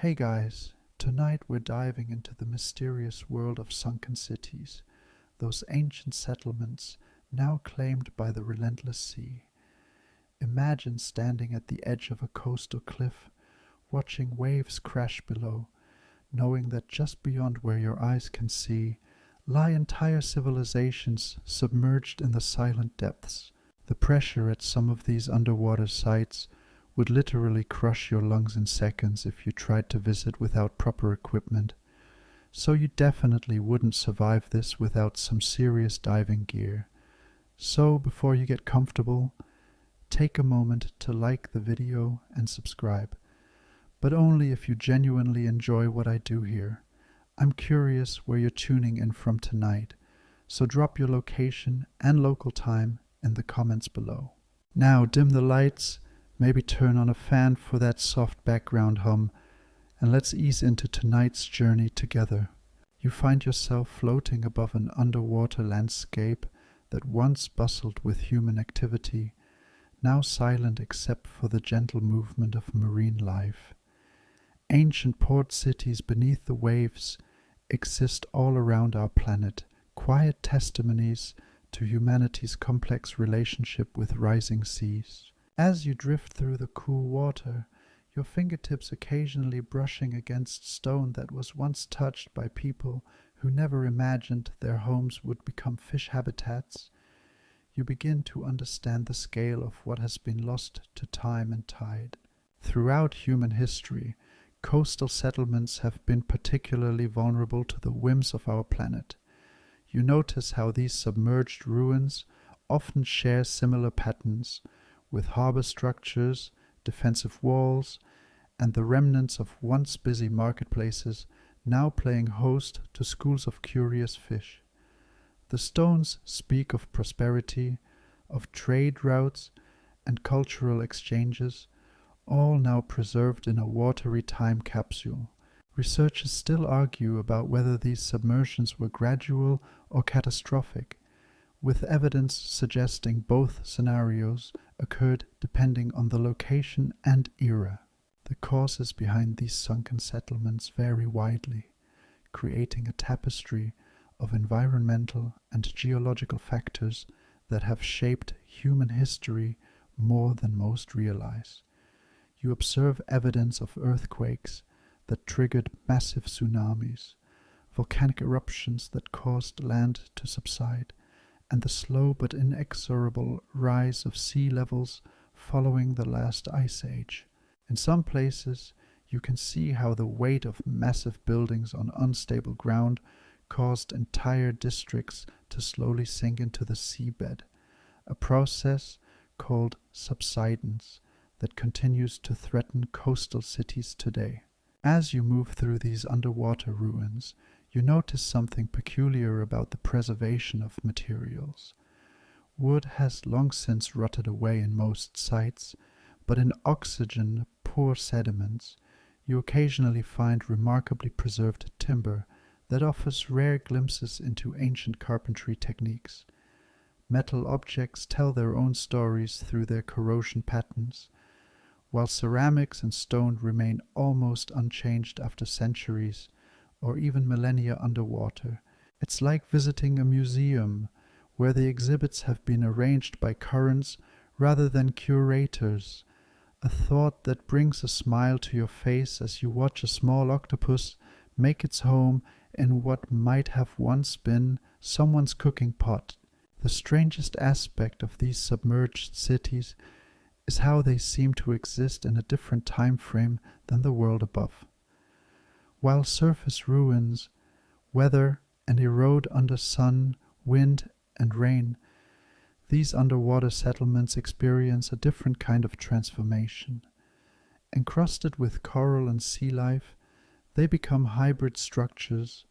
Hey guys, tonight we're diving into the mysterious world of sunken cities, those ancient settlements now claimed by the relentless sea. Imagine standing at the edge of a coastal cliff, watching waves crash below, knowing that just beyond where your eyes can see lie entire civilizations submerged in the silent depths. The pressure at some of these underwater sites would literally crush your lungs in seconds if you tried to visit without proper equipment. So you definitely wouldn't survive this without some serious diving gear. So before you get comfortable, take a moment to like the video and subscribe. But only if you genuinely enjoy what I do here. I'm curious where you're tuning in from tonight, so drop your location and local time in the comments below. Now dim the lights, maybe turn on a fan for that soft background hum, and let's ease into tonight's journey together. You find yourself floating above an underwater landscape that once bustled with human activity, now silent except for the gentle movement of marine life. Ancient port cities beneath the waves exist all around our planet, quiet testimonies to humanity's complex relationship with rising seas. As you drift through the cool water, your fingertips occasionally brushing against stone that was once touched by people who never imagined their homes would become fish habitats, you begin to understand the scale of what has been lost to time and tide. Throughout human history, coastal settlements have been particularly vulnerable to the whims of our planet. You notice how these submerged ruins often share similar patterns, with harbor structures, defensive walls, and the remnants of once busy marketplaces now playing host to schools of curious fish. The stones speak of prosperity, of trade routes, and cultural exchanges, all now preserved in a watery time capsule. Researchers still argue about whether these submersions were gradual or catastrophic, with evidence suggesting both scenarios occurred depending on the location and era. The causes behind these sunken settlements vary widely, creating a tapestry of environmental and geological factors that have shaped human history more than most realize. You observe evidence of earthquakes that triggered massive tsunamis, volcanic eruptions that caused land to subside, and the slow but inexorable rise of sea levels following the last ice age. In some places, you can see how the weight of massive buildings on unstable ground caused entire districts to slowly sink into the seabed, a process called subsidence that continues to threaten coastal cities today. As you move through these underwater ruins, you notice something peculiar about the preservation of materials. Wood has long since rotted away in most sites, but in oxygen-poor sediments, you occasionally find remarkably preserved timber that offers rare glimpses into ancient carpentry techniques. Metal objects tell their own stories through their corrosion patterns, while ceramics and stone remain almost unchanged after centuries or even millennia underwater. It's like visiting a museum where the exhibits have been arranged by currents rather than curators, a thought that brings a smile to your face as you watch a small octopus make its home in what might have once been someone's cooking pot. The strangest aspect of these submerged cities is how they seem to exist in a different time frame than the world above. While surface ruins weather and erode under sun, wind, and rain, these underwater settlements experience a different kind of transformation. Encrusted with coral and sea life, they become hybrid structures,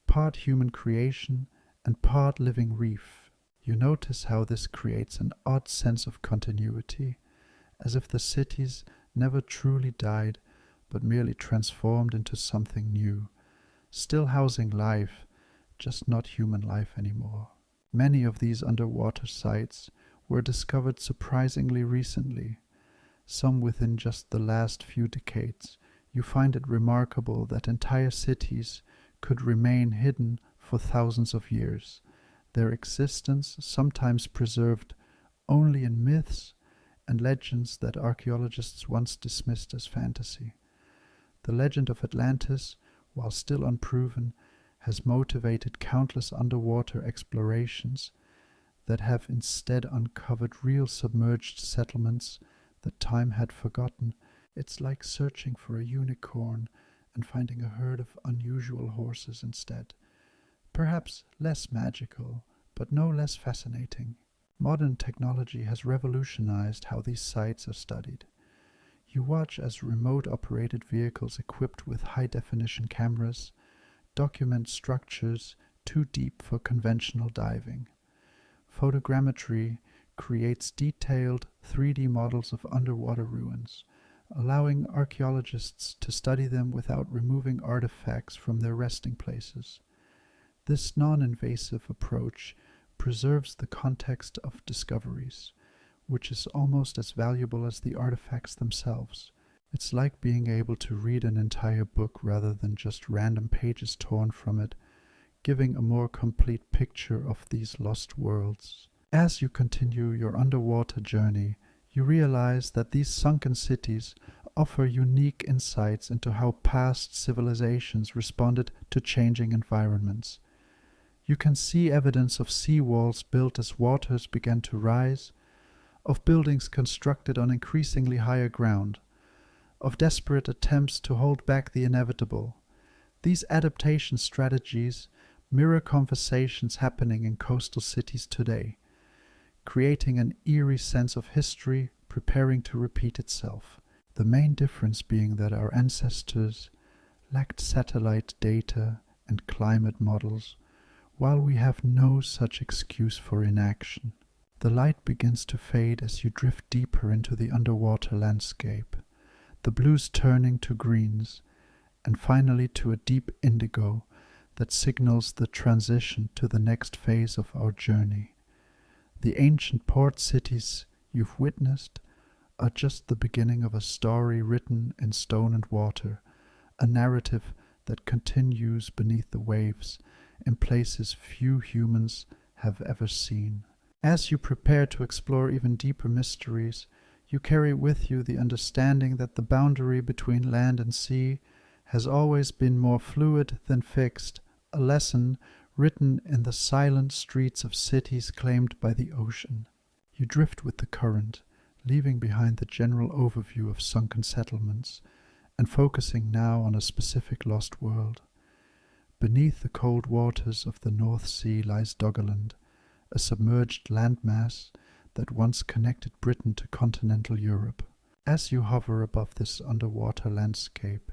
part human creation and part living reef. You notice how this creates an odd sense of continuity, as if the cities never truly died, but merely transformed into something new, still housing life, just not human life anymore. Many of these underwater sites were discovered surprisingly recently, some within just the last few decades, You find it remarkable that entire cities could remain hidden for thousands of years, their existence sometimes preserved only in myths and legends that archaeologists once dismissed as fantasy. The legend of Atlantis, while still unproven, has motivated countless underwater explorations that have instead uncovered real submerged settlements that time had forgotten. It's like searching for a unicorn and finding a herd of unusual horses instead. Perhaps less magical, but no less fascinating. Modern technology has revolutionized how these sites are studied. You watch as remote-operated vehicles equipped with high-definition cameras document structures too deep for conventional diving. Photogrammetry creates detailed 3D models of underwater ruins, allowing archaeologists to study them without removing artifacts from their resting places. This non-invasive approach preserves the context of discoveries, which is almost as valuable as the artifacts themselves. It's like being able to read an entire book rather than just random pages torn from it, giving a more complete picture of these lost worlds. As you continue your underwater journey, you realize that these sunken cities offer unique insights into how past civilizations responded to changing environments. You can see evidence of seawalls built as waters began to rise, of buildings constructed on increasingly higher ground, of desperate attempts to hold back the inevitable. These adaptation strategies mirror conversations happening in coastal cities today, creating an eerie sense of history preparing to repeat itself. The main difference being that our ancestors lacked satellite data and climate models, while we have no such excuse for inaction. The light begins to fade as you drift deeper into the underwater landscape, the blues turning to greens, and finally to a deep indigo that signals the transition to the next phase of our journey. The ancient port cities you've witnessed are just the beginning of a story written in stone and water, a narrative that continues beneath the waves in places few humans have ever seen. As you prepare to explore even deeper mysteries, you carry with you the understanding that the boundary between land and sea has always been more fluid than fixed, a lesson written in the silent streets of cities claimed by the ocean. You drift with the current, leaving behind the general overview of sunken settlements and focusing now on a specific lost world. Beneath the cold waters of the North Sea lies Doggerland, a submerged landmass that once connected Britain to continental Europe. As you hover above this underwater landscape,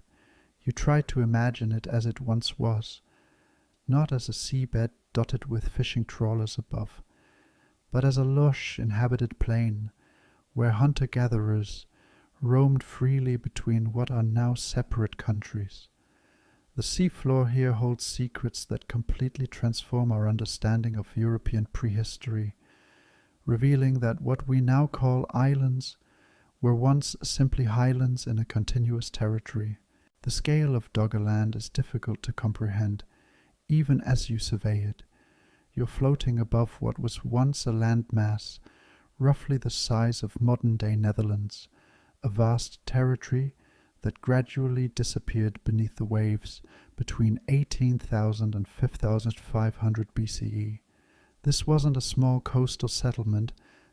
you try to imagine it as it once was, not as a seabed dotted with fishing trawlers above, but as a lush inhabited plain where hunter-gatherers roamed freely between what are now separate countries. The seafloor here holds secrets that completely transform our understanding of European prehistory, revealing that what we now call islands were once simply highlands in a continuous territory. The scale of Doggerland is difficult to comprehend, even as you survey it. You're floating above what was once a landmass, roughly the size of modern-day Netherlands, a vast territory that gradually disappeared beneath the waves between 18,000 and 5,500 BCE. This wasn't a small coastal settlement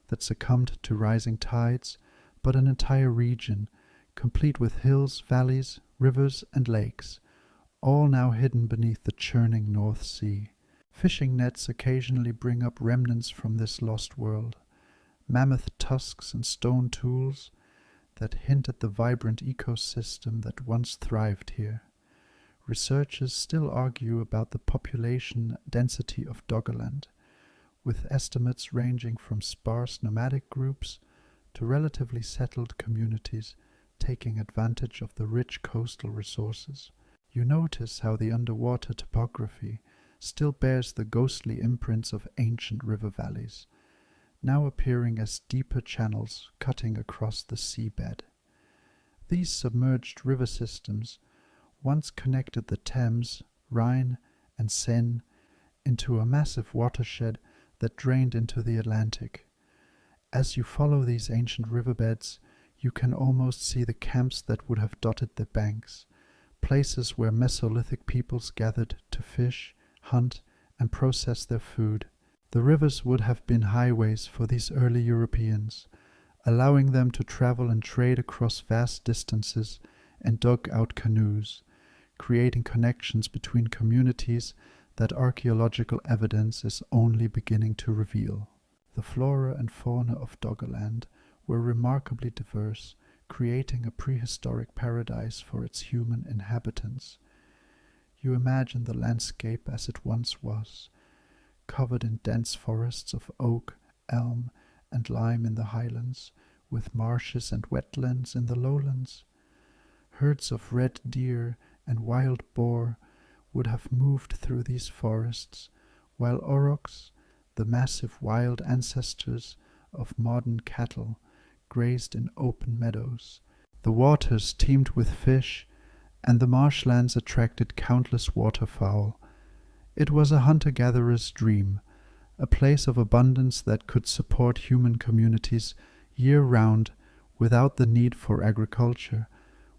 that succumbed to rising tides, but an entire region, complete with hills, valleys, rivers, and lakes, all now hidden beneath the churning North Sea. Fishing nets occasionally bring up remnants from this lost world, mammoth tusks and stone tools that hint at the vibrant ecosystem that once thrived here. Researchers still argue about the population density of Doggerland, with estimates ranging from sparse nomadic groups to relatively settled communities taking advantage of the rich coastal resources. You notice how the underwater topography still bears the ghostly imprints of ancient river valleys, now appearing as deeper channels cutting across the seabed. These submerged river systems once connected the Thames, Rhine, and Seine into a massive watershed that drained into the Atlantic. As you follow these ancient riverbeds, you can almost see the camps that would have dotted the banks, places where Mesolithic peoples gathered to fish, hunt, and process their food. The rivers would have been highways for these early Europeans, allowing them to travel and trade across vast distances and dug out canoes, creating connections between communities that archaeological evidence is only beginning to reveal. The flora and fauna of Doggerland were remarkably diverse, creating a prehistoric paradise for its human inhabitants. You imagine the landscape as it once was, covered in dense forests of oak, elm, and lime in the highlands, with marshes and wetlands in the lowlands. Herds of red deer and wild boar would have moved through these forests, while aurochs, the massive wild ancestors of modern cattle, grazed in open meadows. The waters teemed with fish, and the marshlands attracted countless waterfowl. It was a hunter-gatherer's dream, a place of abundance that could support human communities year-round without the need for agriculture,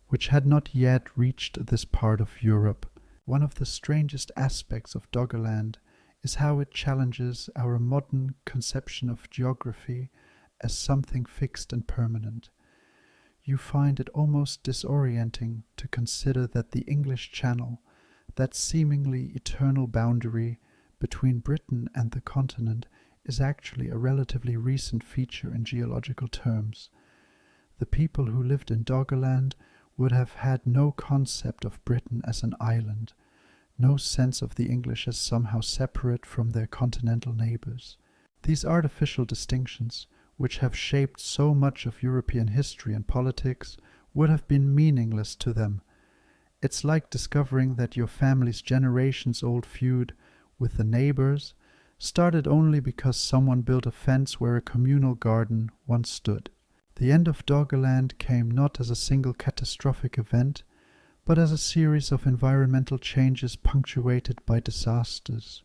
which had not yet reached this part of Europe. One of the strangest aspects of Doggerland is how it challenges our modern conception of geography as something fixed and permanent. You find it almost disorienting to consider that the English Channel, that seemingly eternal boundary between Britain and the continent, is actually a relatively recent feature in geological terms. The people who lived in Doggerland would have had no concept of Britain as an island, no sense of the English as somehow separate from their continental neighbours. These artificial distinctions, which have shaped so much of European history and politics, would have been meaningless to them. It's like discovering that your family's generations-old feud with the neighbours started only because someone built a fence where a communal garden once stood. The end of Doggerland came not as a single catastrophic event, but as a series of environmental changes punctuated by disasters.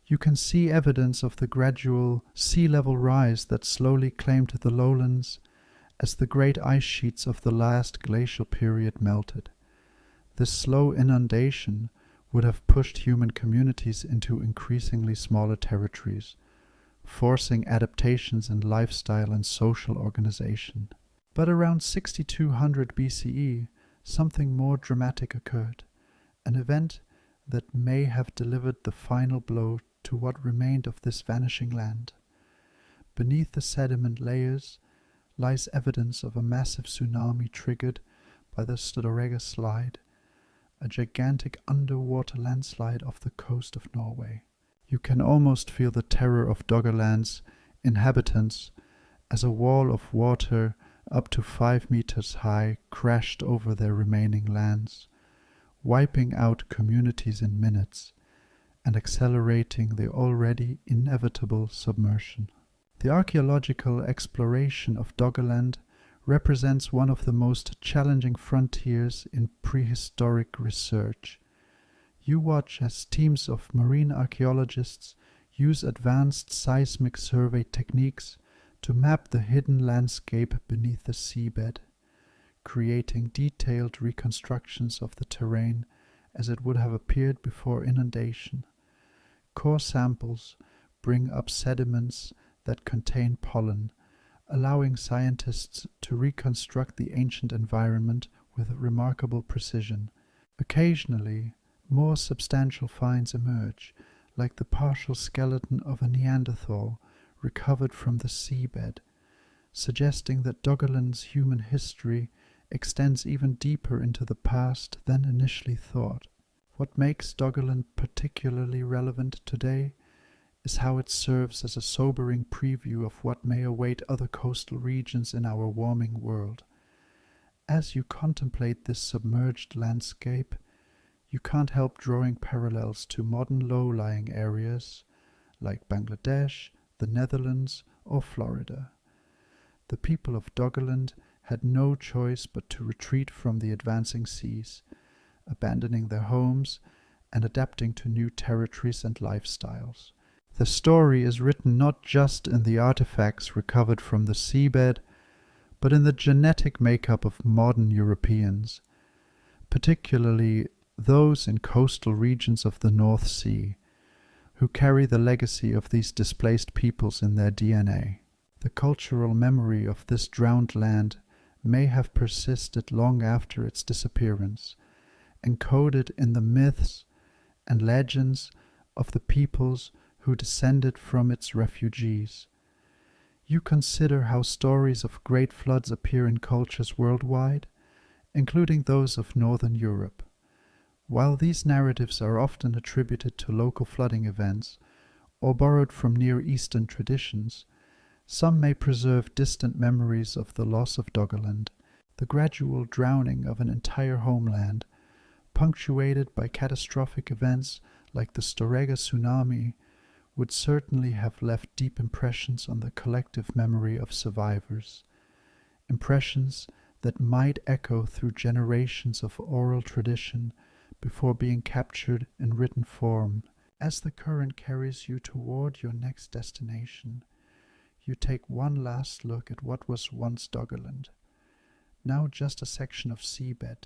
You can see evidence of the gradual sea level rise that slowly claimed the lowlands as the great ice sheets of the last glacial period melted. This slow inundation would have pushed human communities into increasingly smaller territories, forcing adaptations in lifestyle and social organization. But around 6200 BCE, something more dramatic occurred, an event that may have delivered the final blow to what remained of this vanishing land. Beneath the sediment layers lies evidence of a massive tsunami triggered by the Stodorega Slide, a gigantic underwater landslide off the coast of Norway. You can almost feel the terror of Doggerland's inhabitants as a wall of water up to 5 meters high crashed over their remaining lands, wiping out communities in minutes and accelerating the already inevitable submersion. The archaeological exploration of Doggerland represents one of the most challenging frontiers in prehistoric research. You watch as teams of marine archaeologists use advanced seismic survey techniques to map the hidden landscape beneath the seabed, creating detailed reconstructions of the terrain as it would have appeared before inundation. Core samples bring up sediments that contain pollen, allowing scientists to reconstruct the ancient environment with remarkable precision. Occasionally, more substantial finds emerge, like the partial skeleton of a Neanderthal recovered from the seabed, suggesting that Doggerland's human history extends even deeper into the past than initially thought. What makes Doggerland particularly relevant today is how it serves as a sobering preview of what may await other coastal regions in our warming world. As you contemplate this submerged landscape, you can't help drawing parallels to modern low-lying areas like Bangladesh, the Netherlands, or Florida. The people of Doggerland had no choice but to retreat from the advancing seas, abandoning their homes and adapting to new territories and lifestyles. The story is written not just in the artifacts recovered from the seabed, but in the genetic makeup of modern Europeans, particularly those in coastal regions of the North Sea, who carry the legacy of these displaced peoples in their DNA. The cultural memory of this drowned land may have persisted long after its disappearance, encoded in the myths and legends of the peoples who descended from its refugees. You consider how stories of great floods appear in cultures worldwide, including those of Northern Europe. While these narratives are often attributed to local flooding events or borrowed from Near Eastern traditions, some may preserve distant memories of the loss of Doggerland, the gradual drowning of an entire homeland, punctuated by catastrophic events like the Storegga tsunami, would certainly have left deep impressions on the collective memory of survivors, impressions that might echo through generations of oral tradition before being captured in written form. As the current carries you toward your next destination, you take one last look at what was once Doggerland, now just a section of seabed,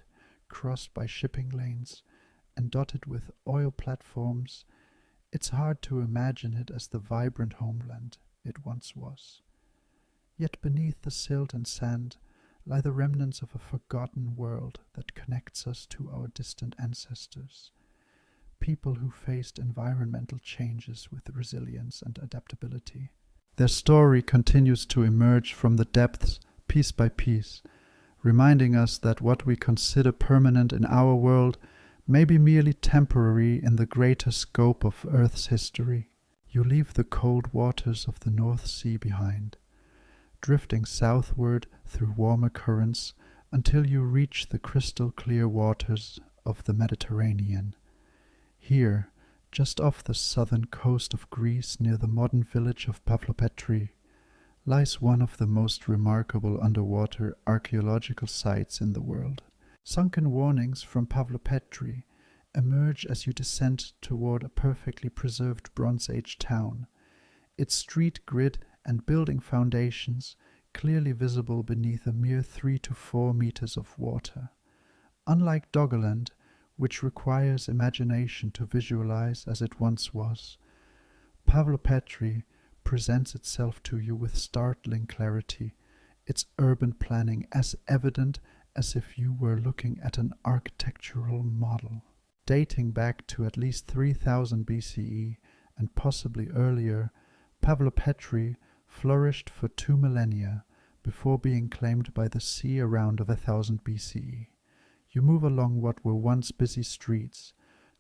crossed by shipping lanes and dotted with oil platforms. It's hard to imagine it as the vibrant homeland it once was. Yet beneath the silt and sand lie the remnants of a forgotten world that connects us to our distant ancestors, people who faced environmental changes with resilience and adaptability. Their story continues to emerge from the depths piece by piece, reminding us that what we consider permanent in our world may be merely temporary in the greater scope of Earth's history. You leave the cold waters of the North Sea behind, drifting southward through warmer currents until you reach the crystal-clear waters of the Mediterranean. Here, just off the southern coast of Greece near the modern village of Pavlopetri, lies one of the most remarkable underwater archaeological sites in the world. Sunken warnings from Pavlopetri emerge as you descend toward a perfectly preserved Bronze Age town, its street grid and building foundations clearly visible beneath a mere 3 to 4 meters of water. Unlike Doggerland, which requires imagination to visualize as it once was, Pavlopetri presents itself to you with startling clarity, its urban planning as evident as if you were looking at an architectural model. Dating back to at least 3000 BCE and possibly earlier, Pavlopetri flourished for 2 millennia before being claimed by the sea around 1000 BCE. You move along what were once busy streets,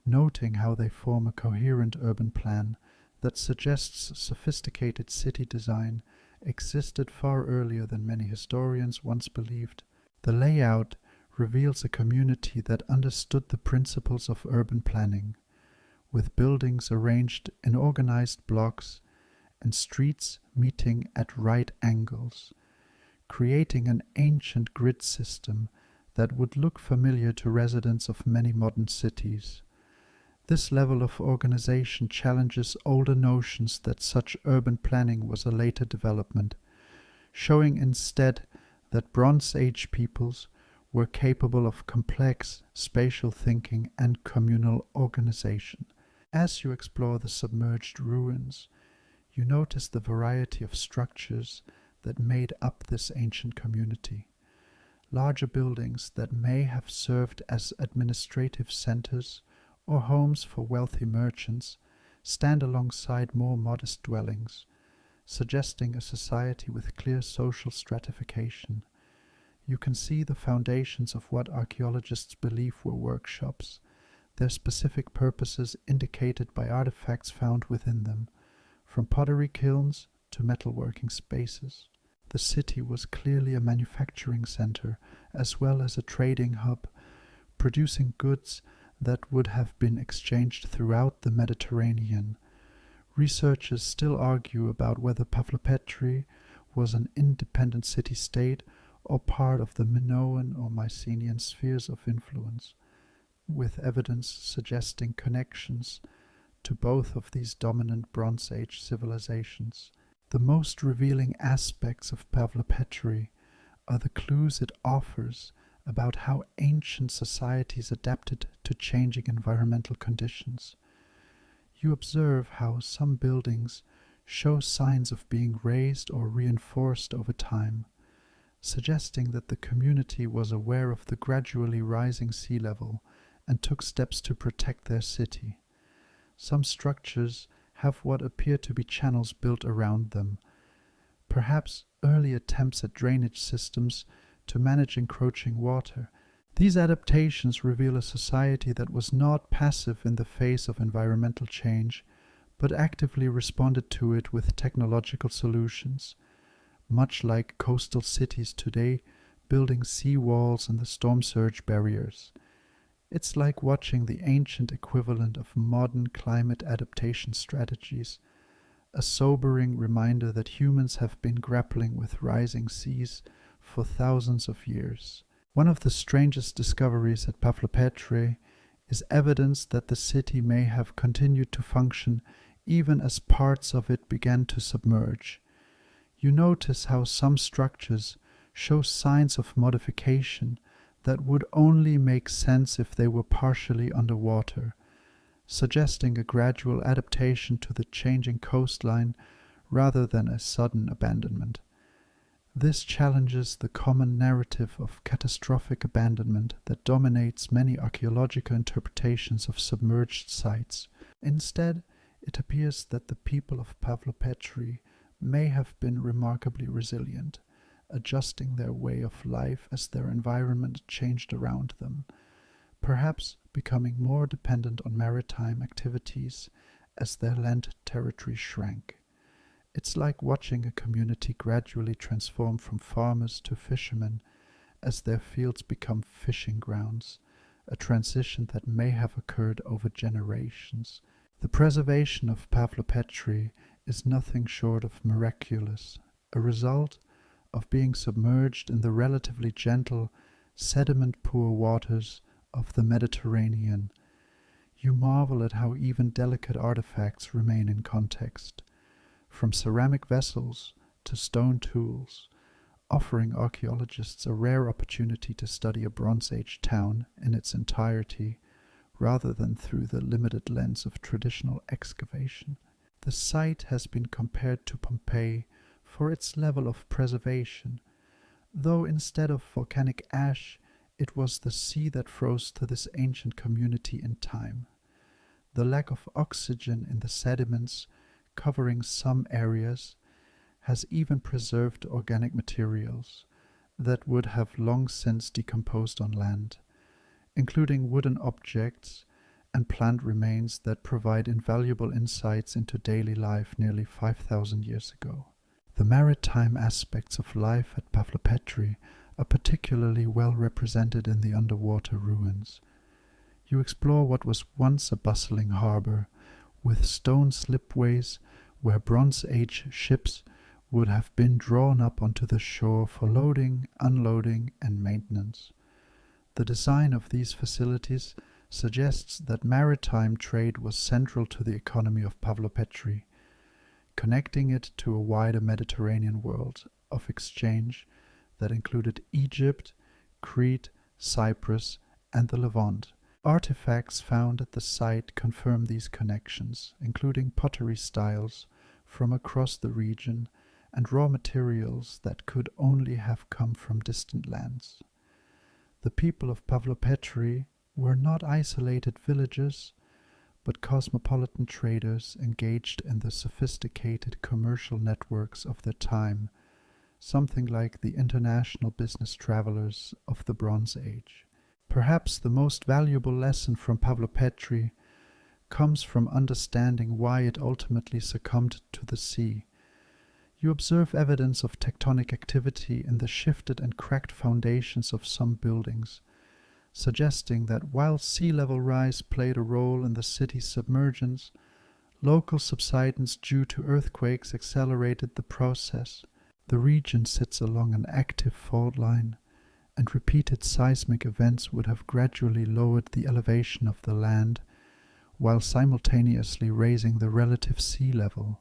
noting how they form a coherent urban plan that suggests sophisticated city design existed far earlier than many historians once believed. The layout reveals a community that understood the principles of urban planning, with buildings arranged in organized blocks and streets meeting at right angles, creating an ancient grid system that would look familiar to residents of many modern cities. This level of organization challenges older notions that such urban planning was a later development, showing instead that Bronze Age peoples were capable of complex spatial thinking and communal organization. As you explore the submerged ruins, you notice the variety of structures that made up this ancient community. Larger buildings that may have served as administrative centers or homes for wealthy merchants stand alongside more modest dwellings, suggesting a society with clear social stratification. You can see the foundations of what archaeologists believe were workshops, their specific purposes indicated by artifacts found within them, from pottery kilns to metalworking spaces. The city was clearly a manufacturing center as well as a trading hub, producing goods that would have been exchanged throughout the Mediterranean. Researchers still argue about whether Pavlopetri was an independent city-state or part of the Minoan or Mycenaean spheres of influence, with evidence suggesting connections to both of these dominant Bronze Age civilizations. The most revealing aspects of Pavlopetri are the clues it offers about how ancient societies adapted to changing environmental conditions. You observe how some buildings show signs of being raised or reinforced over time, suggesting that the community was aware of the gradually rising sea level and took steps to protect their city. Some structures have what appear to be channels built around them, perhaps early attempts at drainage systems to manage encroaching water. These adaptations reveal a society that was not passive in the face of environmental change, but actively responded to it with technological solutions, much like coastal cities today building sea walls and the storm surge barriers. It's like watching the ancient equivalent of modern climate adaptation strategies, a sobering reminder that humans have been grappling with rising seas for thousands of years. One of the strangest discoveries at Pavlopetri is evidence that the city may have continued to function even as parts of it began to submerge. You notice how some structures show signs of modification that would only make sense if they were partially underwater, suggesting a gradual adaptation to the changing coastline rather than a sudden abandonment. This challenges the common narrative of catastrophic abandonment that dominates many archaeological interpretations of submerged sites. Instead, it appears that the people of Pavlopetri may have been remarkably resilient, adjusting their way of life as their environment changed around them, perhaps becoming more dependent on maritime activities as their land territory shrank. It's like watching a community gradually transform from farmers to fishermen as their fields become fishing grounds, a transition that may have occurred over generations. The preservation of Pavlopetri is nothing short of miraculous, a result of being submerged in the relatively gentle, sediment-poor waters of the Mediterranean. You marvel at how even delicate artifacts remain in context, from ceramic vessels to stone tools, offering archaeologists a rare opportunity to study a Bronze Age town in its entirety, rather than through the limited lens of traditional excavation. The site has been compared to Pompeii for its level of preservation, though instead of volcanic ash, it was the sea that froze to this ancient community in time. The lack of oxygen in the sediments covering some areas has even preserved organic materials that would have long since decomposed on land, including wooden objects and plant remains that provide invaluable insights into daily life nearly 5,000 years ago. The maritime aspects of life at Pavlopetri are particularly well represented in the underwater ruins. You explore what was once a bustling harbor, with stone slipways where Bronze Age ships would have been drawn up onto the shore for loading, unloading, and maintenance. The design of these facilities suggests that maritime trade was central to the economy of Pavlopetri, connecting it to a wider Mediterranean world of exchange that included Egypt, Crete, Cyprus, and the Levant. Artifacts found at the site confirm these connections, including pottery styles from across the region and raw materials that could only have come from distant lands. The people of Pavlopetri were not isolated villagers, but cosmopolitan traders engaged in the sophisticated commercial networks of their time, something like the international business travelers of the Bronze Age. Perhaps the most valuable lesson from Pavlopetri comes from understanding why it ultimately succumbed to the sea. You observe evidence of tectonic activity in the shifted and cracked foundations of some buildings, suggesting that while sea level rise played a role in the city's submergence, local subsidence due to earthquakes accelerated the process. The region sits along an active fault line, and repeated seismic events would have gradually lowered the elevation of the land, while simultaneously raising the relative sea level.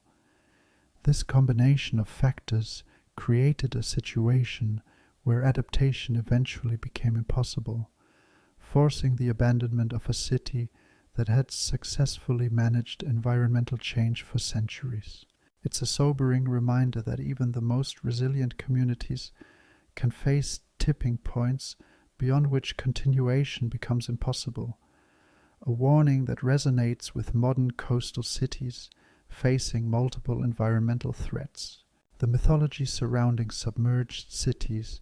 This combination of factors created a situation where adaptation eventually became impossible, forcing the abandonment of a city that had successfully managed environmental change for centuries. It's a sobering reminder that even the most resilient communities can face tipping points beyond which continuation becomes impossible, a warning that resonates with modern coastal cities facing multiple environmental threats. The mythology surrounding submerged cities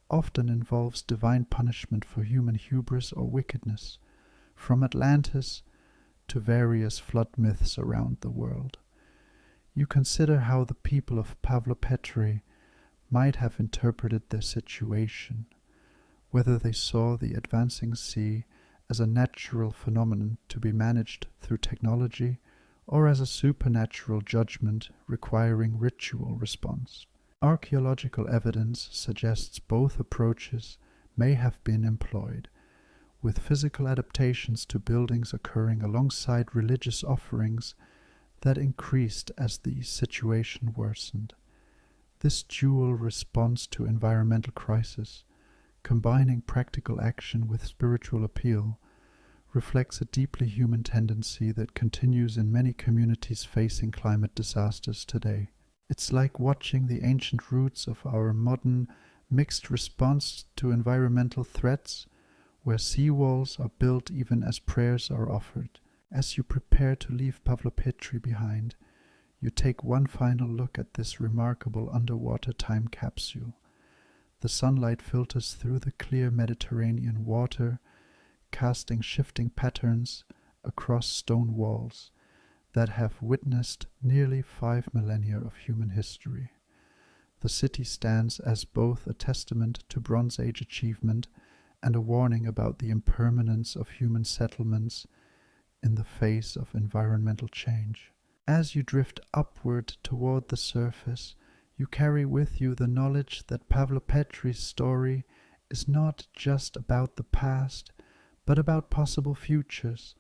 often involves divine punishment for human hubris or wickedness, from Atlantis to various flood myths around the world. You consider how the people of Pavlopetri might have interpreted their situation, whether they saw the advancing sea as a natural phenomenon to be managed through technology or as a supernatural judgment requiring ritual response. Archaeological evidence suggests both approaches may have been employed, with physical adaptations to buildings occurring alongside religious offerings that increased as the situation worsened. This dual response to environmental crisis, combining practical action with spiritual appeal, reflects a deeply human tendency that continues in many communities facing climate disasters today. It's like watching the ancient roots of our modern mixed response to environmental threats, where seawalls are built even as prayers are offered. As you prepare to leave Pavlopetri behind, you take one final look at this remarkable underwater time capsule. The sunlight filters through the clear Mediterranean water, casting shifting patterns across stone walls that have witnessed nearly 5 millennia of human history. The city stands as both a testament to Bronze Age achievement and a warning about the impermanence of human settlements in the face of environmental change. As you drift upward toward the surface, you carry with you the knowledge that Pavlopetri's story is not just about the past, but about possible futures,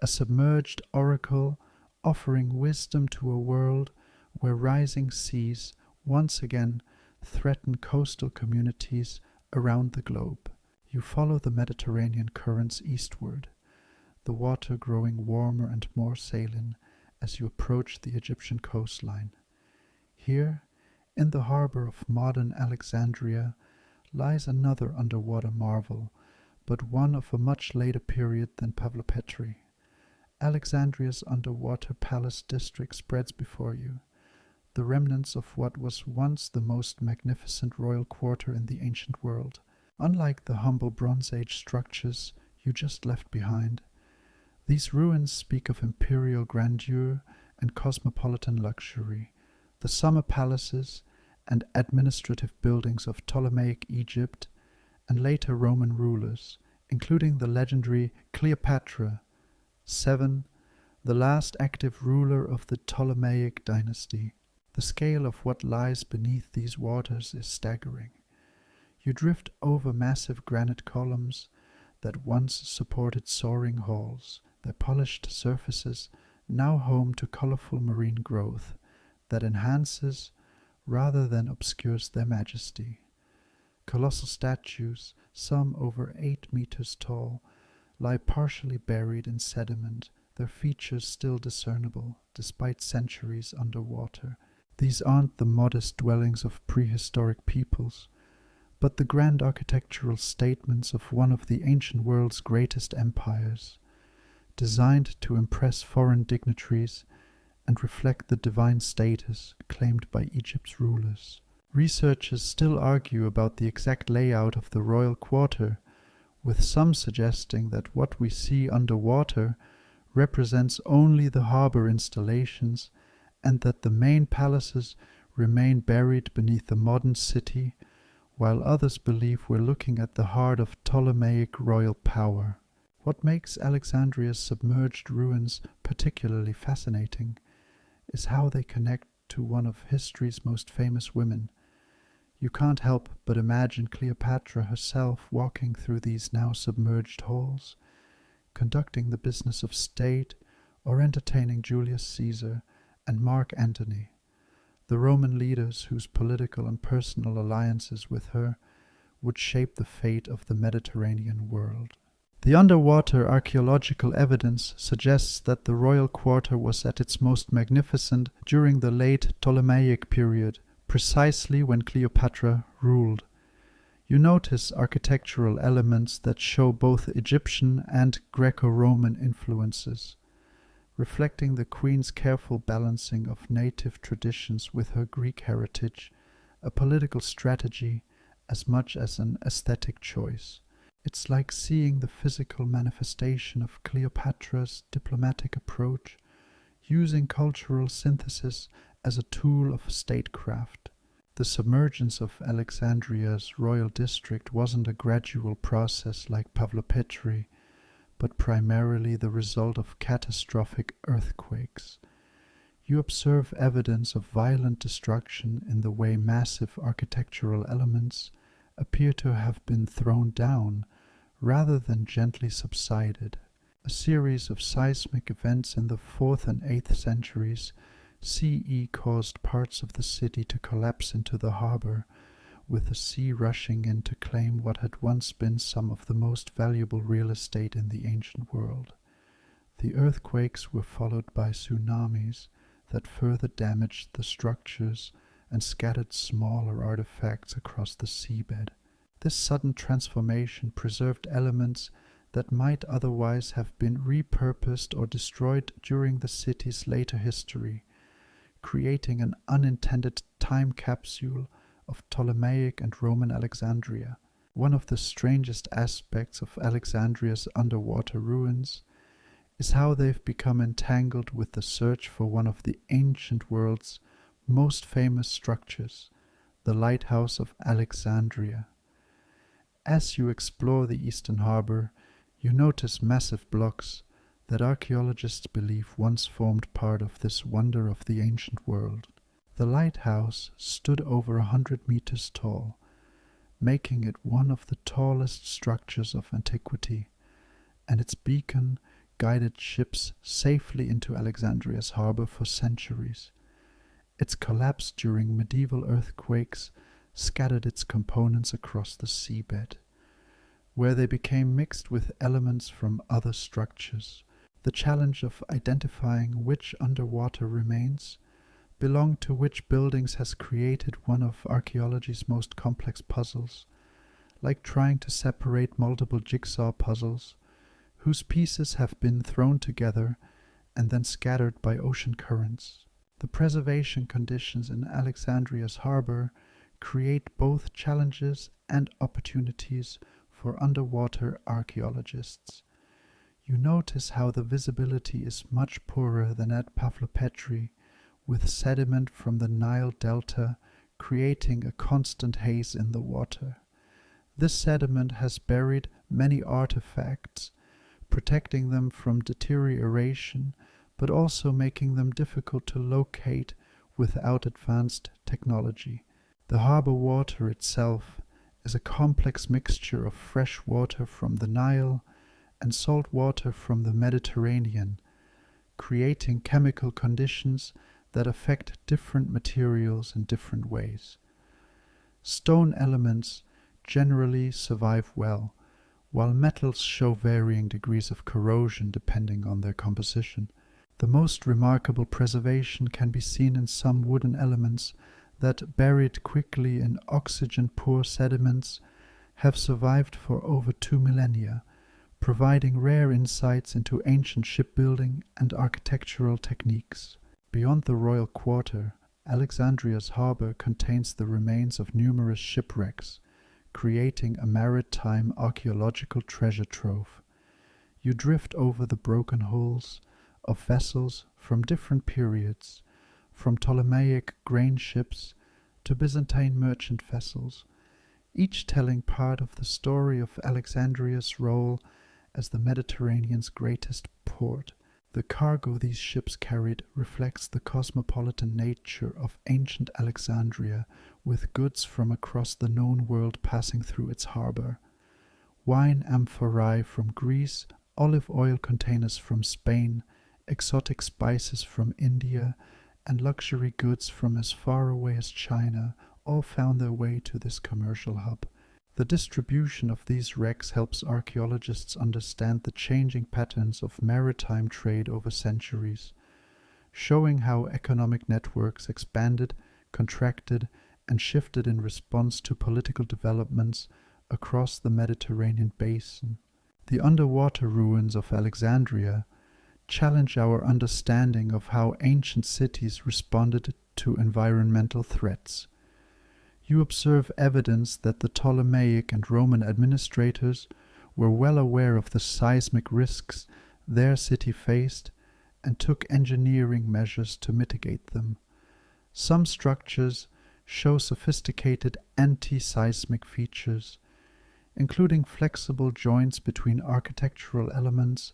a submerged oracle offering wisdom to a world where rising seas once again threaten coastal communities around the globe. You follow the Mediterranean currents eastward, the water growing warmer and more saline as you approach the Egyptian coastline. Here, in the harbor of modern Alexandria, lies another underwater marvel, but one of a much later period than Pavlopetri. Alexandria's underwater palace district spreads before you, the remnants of what was once the most magnificent royal quarter in the ancient world. Unlike the humble Bronze Age structures you just left behind, these ruins speak of imperial grandeur and cosmopolitan luxury. The summer palaces and administrative buildings of Ptolemaic Egypt and later Roman rulers, including the legendary Cleopatra, 7, the last active ruler of the Ptolemaic dynasty. The scale of what lies beneath these waters is staggering. You drift over massive granite columns that once supported soaring halls, their polished surfaces now home to colorful marine growth that enhances rather than obscures their majesty. Colossal statues, some over 8 meters tall, lie partially buried in sediment, their features still discernible despite centuries underwater. These aren't the modest dwellings of prehistoric peoples, but the grand architectural statements of one of the ancient world's greatest empires, designed to impress foreign dignitaries and reflect the divine status claimed by Egypt's rulers. Researchers still argue about the exact layout of the royal quarter, with some suggesting that what we see underwater represents only the harbor installations and that the main palaces remain buried beneath the modern city, while others believe we're looking at the heart of Ptolemaic royal power. What makes Alexandria's submerged ruins particularly fascinating is how they connect to one of history's most famous women, You can't help but imagine Cleopatra herself walking through these now submerged halls, conducting the business of state or entertaining Julius Caesar and Mark Antony, the Roman leaders whose political and personal alliances with her would shape the fate of the Mediterranean world. The underwater archaeological evidence suggests that the royal quarter was at its most magnificent during the late Ptolemaic period, precisely when Cleopatra ruled. You notice architectural elements that show both Egyptian and Greco-Roman influences, reflecting the queen's careful balancing of native traditions with her Greek heritage, a political strategy as much as an aesthetic choice. It's like seeing the physical manifestation of Cleopatra's diplomatic approach, using cultural synthesis as a tool of statecraft. The submergence of Alexandria's royal district wasn't a gradual process like Pavlopetri, but primarily the result of catastrophic earthquakes. You observe evidence of violent destruction in the way massive architectural elements appear to have been thrown down rather than gently subsided. A series of seismic events in the 4th and 8th centuries CE caused parts of the city to collapse into the harbor, with the sea rushing in to claim what had once been some of the most valuable real estate in the ancient world. The earthquakes were followed by tsunamis that further damaged the structures and scattered smaller artifacts across the seabed. This sudden transformation preserved elements that might otherwise have been repurposed or destroyed during the city's later history, creating an unintended time capsule of Ptolemaic and Roman Alexandria. One of the strangest aspects of Alexandria's underwater ruins is how they've become entangled with the search for one of the ancient world's most famous structures, the Lighthouse of Alexandria. As you explore the eastern harbor, you notice massive blocks that archaeologists believe once formed part of this wonder of the ancient world. The lighthouse stood over 100 meters tall, making it one of the tallest structures of antiquity, and its beacon guided ships safely into Alexandria's harbor for centuries. Its collapse during medieval earthquakes scattered its components across the seabed, where they became mixed with elements from other structures. The challenge of identifying which underwater remains belong to which buildings has created one of archaeology's most complex puzzles, like trying to separate multiple jigsaw puzzles whose pieces have been thrown together and then scattered by ocean currents. The preservation conditions in Alexandria's harbor create both challenges and opportunities for underwater archaeologists. You notice how the visibility is much poorer than at Pavlopetri, with sediment from the Nile Delta creating a constant haze in the water. This sediment has buried many artifacts, protecting them from deterioration, but also making them difficult to locate without advanced technology. The harbor water itself is a complex mixture of fresh water from the Nile and salt water from the Mediterranean, creating chemical conditions that affect different materials in different ways. Stone elements generally survive well, while metals show varying degrees of corrosion depending on their composition. The most remarkable preservation can be seen in some wooden elements that, buried quickly in oxygen-poor sediments, have survived for over 2 millennia, providing rare insights into ancient shipbuilding and architectural techniques. Beyond the royal quarter, Alexandria's harbor contains the remains of numerous shipwrecks, creating a maritime archaeological treasure trove. You drift over the broken hulls of vessels from different periods, from Ptolemaic grain ships to Byzantine merchant vessels, each telling part of the story of Alexandria's role as the Mediterranean's greatest port. The cargo these ships carried reflects the cosmopolitan nature of ancient Alexandria, with goods from across the known world passing through its harbor. Wine amphorae from Greece, olive oil containers from Spain, exotic spices from India, and luxury goods from as far away as China all found their way to this commercial hub. The distribution of these wrecks helps archaeologists understand the changing patterns of maritime trade over centuries, showing how economic networks expanded, contracted, and shifted in response to political developments across the Mediterranean basin. The underwater ruins of Alexandria challenge our understanding of how ancient cities responded to environmental threats. You observe evidence that the Ptolemaic and Roman administrators were well aware of the seismic risks their city faced and took engineering measures to mitigate them. Some structures show sophisticated anti-seismic features, including flexible joints between architectural elements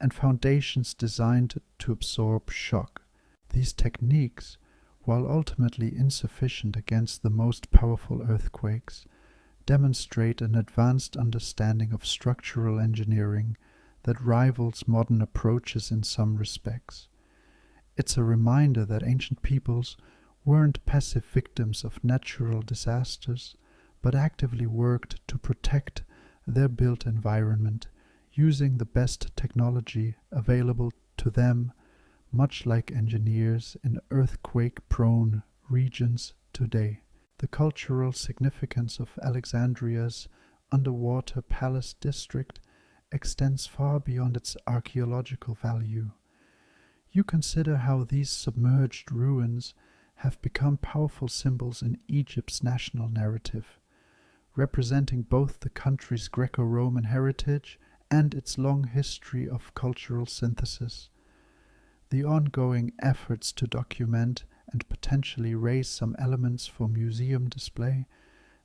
and foundations designed to absorb shock. These techniques, while ultimately insufficient against the most powerful earthquakes, demonstrate an advanced understanding of structural engineering that rivals modern approaches in some respects. It's a reminder that ancient peoples weren't passive victims of natural disasters, but actively worked to protect their built environment, using the best technology available to them, much like engineers in earthquake-prone regions today. The cultural significance of Alexandria's underwater palace district extends far beyond its archaeological value. You consider how these submerged ruins have become powerful symbols in Egypt's national narrative, representing both the country's Greco-Roman heritage and its long history of cultural synthesis. The ongoing efforts to document and potentially raise some elements for museum display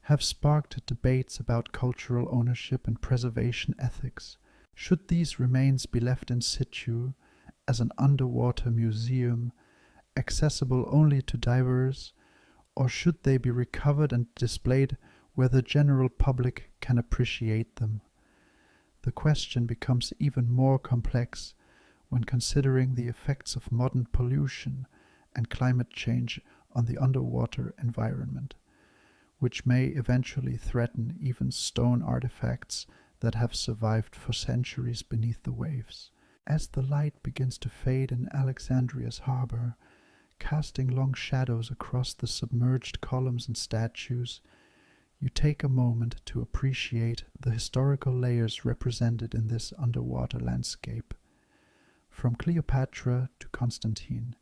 have sparked debates about cultural ownership and preservation ethics. Should these remains be left in situ as an underwater museum, accessible only to divers, or should they be recovered and displayed where the general public can appreciate them? The question becomes even more complex when considering the effects of modern pollution and climate change on the underwater environment, which may eventually threaten even stone artifacts that have survived for centuries beneath the waves. As the light begins to fade in Alexandria's harbor, casting long shadows across the submerged columns and statues, you take a moment to appreciate the historical layers represented in this underwater landscape. From Cleopatra to Constantine,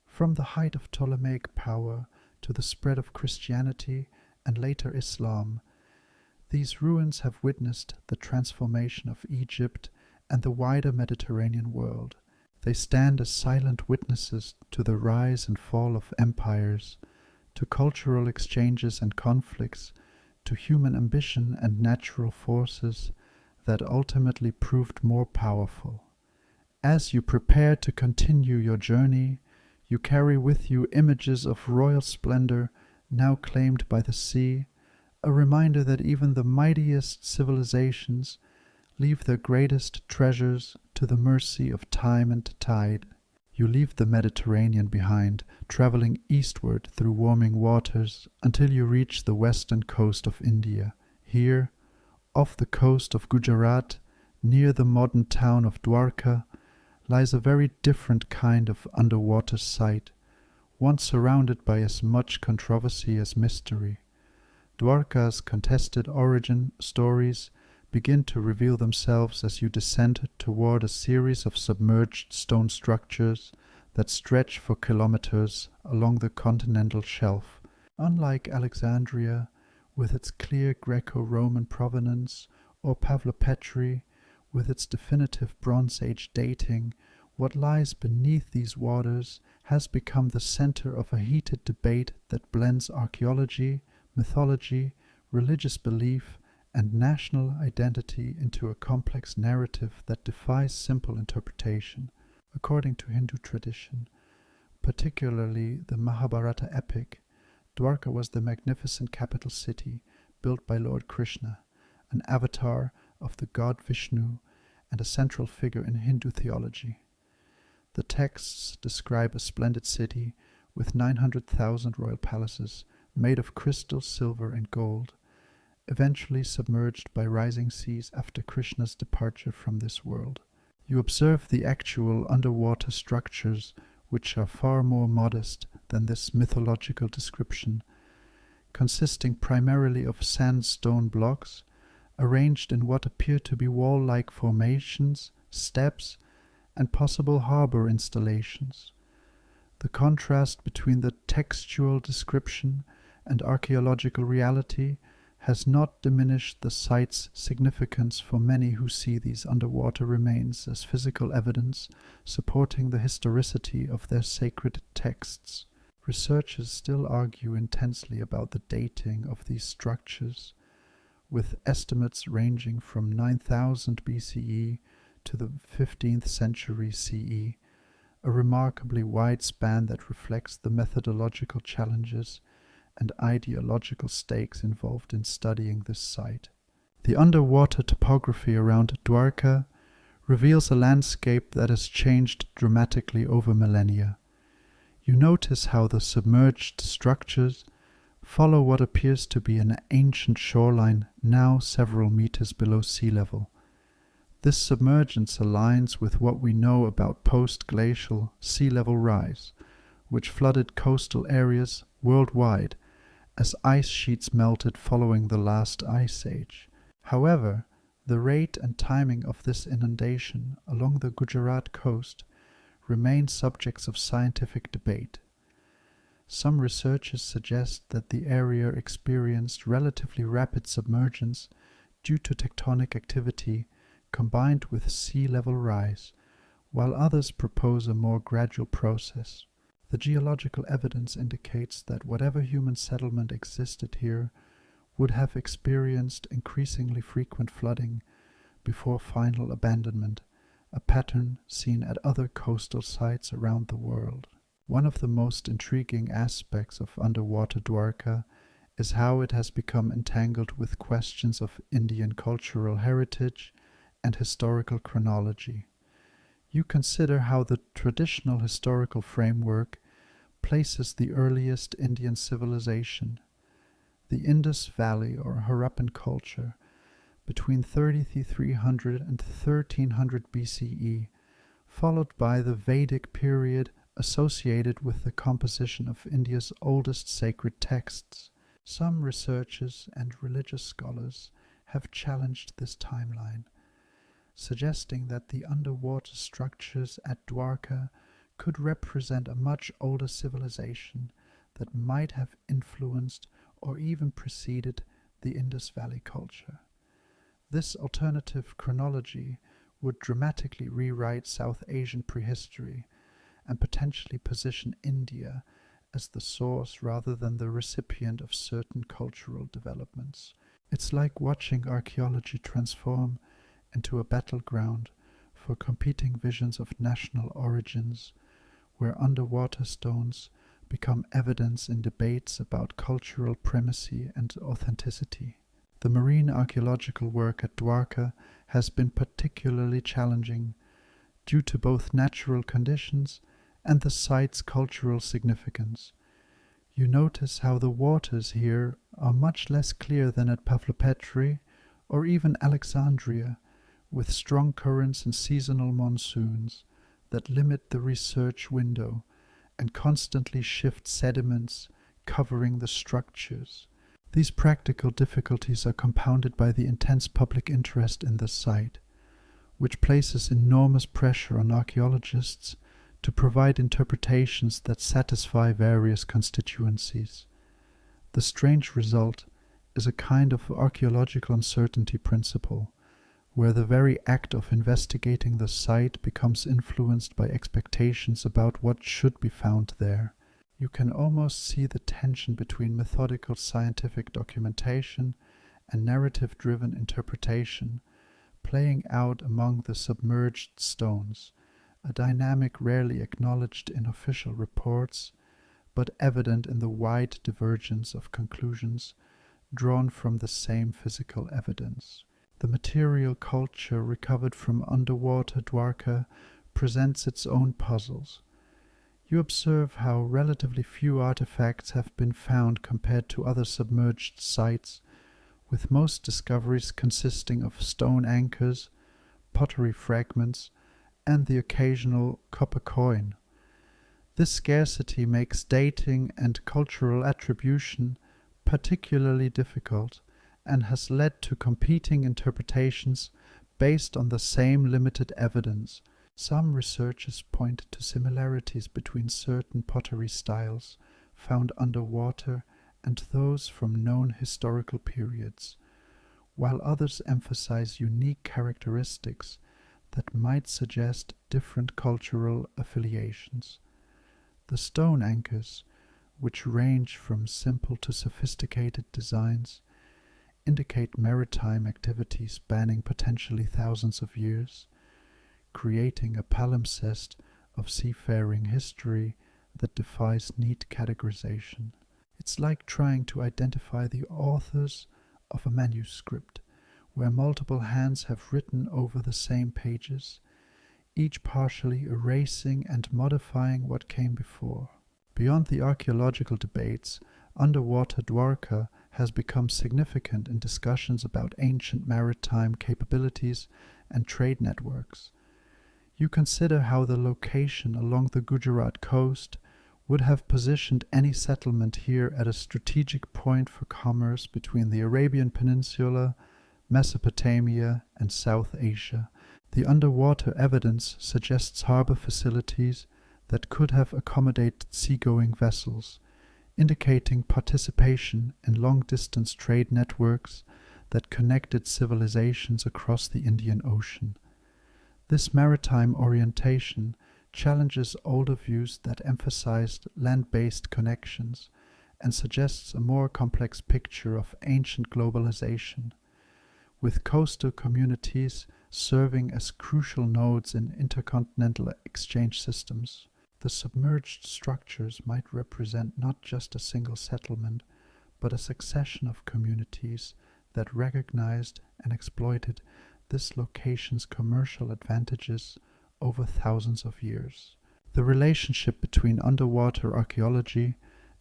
from the height of Ptolemaic power to the spread of Christianity and later Islam, these ruins have witnessed the transformation of Egypt and the wider Mediterranean world. They stand as silent witnesses to the rise and fall of empires, to cultural exchanges and conflicts, to human ambition and natural forces that ultimately proved more powerful. As you prepare to continue your journey, you carry with you images of royal splendor now claimed by the sea, a reminder that even the mightiest civilizations leave their greatest treasures to the mercy of time and tide. You leave the Mediterranean behind, traveling eastward through warming waters until you reach the western coast of India. Here, off the coast of Gujarat, near the modern town of Dwarka, lies a very different kind of underwater site, one surrounded by as much controversy as mystery. Dwarka's contested origin stories begin to reveal themselves as you descend toward a series of submerged stone structures that stretch for kilometers along the continental shelf. Unlike Alexandria, with its clear Greco-Roman provenance, or Pavlopetri, with its definitive Bronze Age dating, what lies beneath these waters has become the center of a heated debate that blends archaeology, mythology, religious belief, and national identity into a complex narrative that defies simple interpretation. According to Hindu tradition, particularly the Mahabharata epic, Dwarka was the magnificent capital city built by Lord Krishna, an avatar of the god Vishnu and a central figure in Hindu theology. The texts describe a splendid city with 900,000 royal palaces made of crystal, silver, and gold, eventually submerged by rising seas after Krishna's departure from this world. You observe the actual underwater structures, which are far more modest than this mythological description, consisting primarily of sandstone blocks arranged in what appear to be wall-like formations, steps, and possible harbor installations. The contrast between the textual description and archaeological reality has not diminished the site's significance for many who see these underwater remains as physical evidence supporting the historicity of their sacred texts. Researchers still argue intensely about the dating of these structures, with estimates ranging from 9000 BCE to the 15th century CE, a remarkably wide span that reflects the methodological challenges and ideological stakes involved in studying this site. The underwater topography around Dwarka reveals a landscape that has changed dramatically over millennia. You notice how the submerged structures follow what appears to be an ancient shoreline now several meters below sea level. This submergence aligns with what we know about post-glacial sea level rise, which flooded coastal areas worldwide as ice sheets melted following the last ice age. However, the rate and timing of this inundation along the Gujarat coast remain subjects of scientific debate. Some researchers suggest that the area experienced relatively rapid submergence due to tectonic activity combined with sea level rise, while others propose a more gradual process. The geological evidence indicates that whatever human settlement existed here would have experienced increasingly frequent flooding before final abandonment, a pattern seen at other coastal sites around the world. One of the most intriguing aspects of underwater Dwarka is how it has become entangled with questions of Indian cultural heritage and historical chronology. You consider how the traditional historical framework places the earliest Indian civilization, the Indus Valley or Harappan culture, between 3300 and 1300 BCE, followed by the Vedic period associated with the composition of India's oldest sacred texts. Some researchers and religious scholars have challenged this timeline, suggesting that the underwater structures at Dwarka could represent a much older civilization that might have influenced or even preceded the Indus Valley culture. This alternative chronology would dramatically rewrite South Asian prehistory and potentially position India as the source rather than the recipient of certain cultural developments. It's like watching archaeology transform into a battleground for competing visions of national origins, where underwater stones become evidence in debates about cultural primacy and authenticity. The marine archaeological work at Dwarka has been particularly challenging due to both natural conditions and the site's cultural significance. You notice how the waters here are much less clear than at Pavlopetri or even Alexandria, with strong currents and seasonal monsoons that limit the research window and constantly shift sediments covering the structures. These practical difficulties are compounded by the intense public interest in the site, which places enormous pressure on archaeologists to provide interpretations that satisfy various constituencies. The strange result is a kind of archaeological uncertainty principle, where the very act of investigating the site becomes influenced by expectations about what should be found there. You can almost see the tension between methodical scientific documentation and narrative-driven interpretation playing out among the submerged stones, a dynamic rarely acknowledged in official reports, but evident in the wide divergence of conclusions drawn from the same physical evidence. The material culture recovered from underwater Dwarka presents its own puzzles. You observe how relatively few artifacts have been found compared to other submerged sites, with most discoveries consisting of stone anchors, pottery fragments, and the occasional copper coin. This scarcity makes dating and cultural attribution particularly difficult and has led to competing interpretations based on the same limited evidence. Some researchers point to similarities between certain pottery styles found underwater and those from known historical periods, while others emphasize unique characteristics that might suggest different cultural affiliations. The stone anchors, which range from simple to sophisticated designs, indicate maritime activity spanning potentially thousands of years, creating a palimpsest of seafaring history that defies neat categorization. It's like trying to identify the authors of a manuscript where multiple hands have written over the same pages, each partially erasing and modifying what came before. Beyond the archaeological debates, underwater Dwarka has become significant in discussions about ancient maritime capabilities and trade networks. You consider how the location along the Gujarat coast would have positioned any settlement here at a strategic point for commerce between the Arabian Peninsula, Mesopotamia, and South Asia. The underwater evidence suggests harbor facilities that could have accommodated seagoing vessels, indicating participation in long-distance trade networks that connected civilizations across the Indian Ocean. This maritime orientation challenges older views that emphasized land-based connections and suggests a more complex picture of ancient globalization, with coastal communities serving as crucial nodes in intercontinental exchange systems. The submerged structures might represent not just a single settlement, but a succession of communities that recognized and exploited this location's commercial advantages over thousands of years. The relationship between underwater archaeology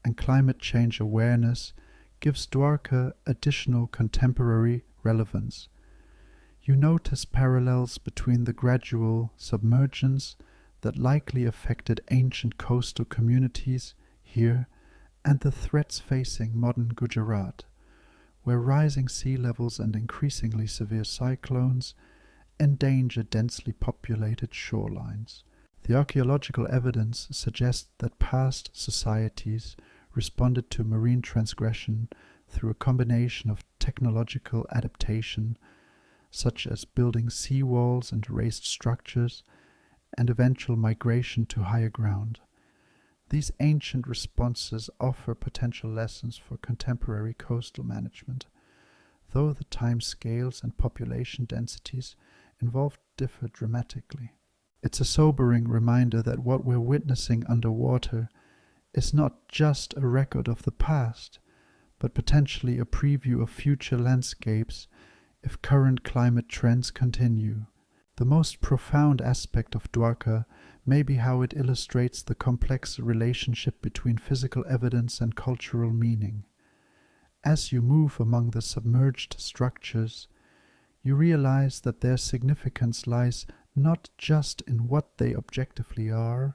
and climate change awareness gives Dwarka additional contemporary relevance. You notice parallels between the gradual submergence that likely affected ancient coastal communities here and the threats facing modern Gujarat, where rising sea levels and increasingly severe cyclones endanger densely populated shorelines. The archaeological evidence suggests that past societies responded to marine transgression through a combination of technological adaptation, such as building seawalls and raised structures, and eventual migration to higher ground. These ancient responses offer potential lessons for contemporary coastal management, though the time scales and population densities involved differ dramatically. It's a sobering reminder that what we're witnessing underwater is not just a record of the past, but potentially a preview of future landscapes if current climate trends continue. The most profound aspect of Dwarka may be how it illustrates the complex relationship between physical evidence and cultural meaning. As you move among the submerged structures, you realize that their significance lies not just in what they objectively are,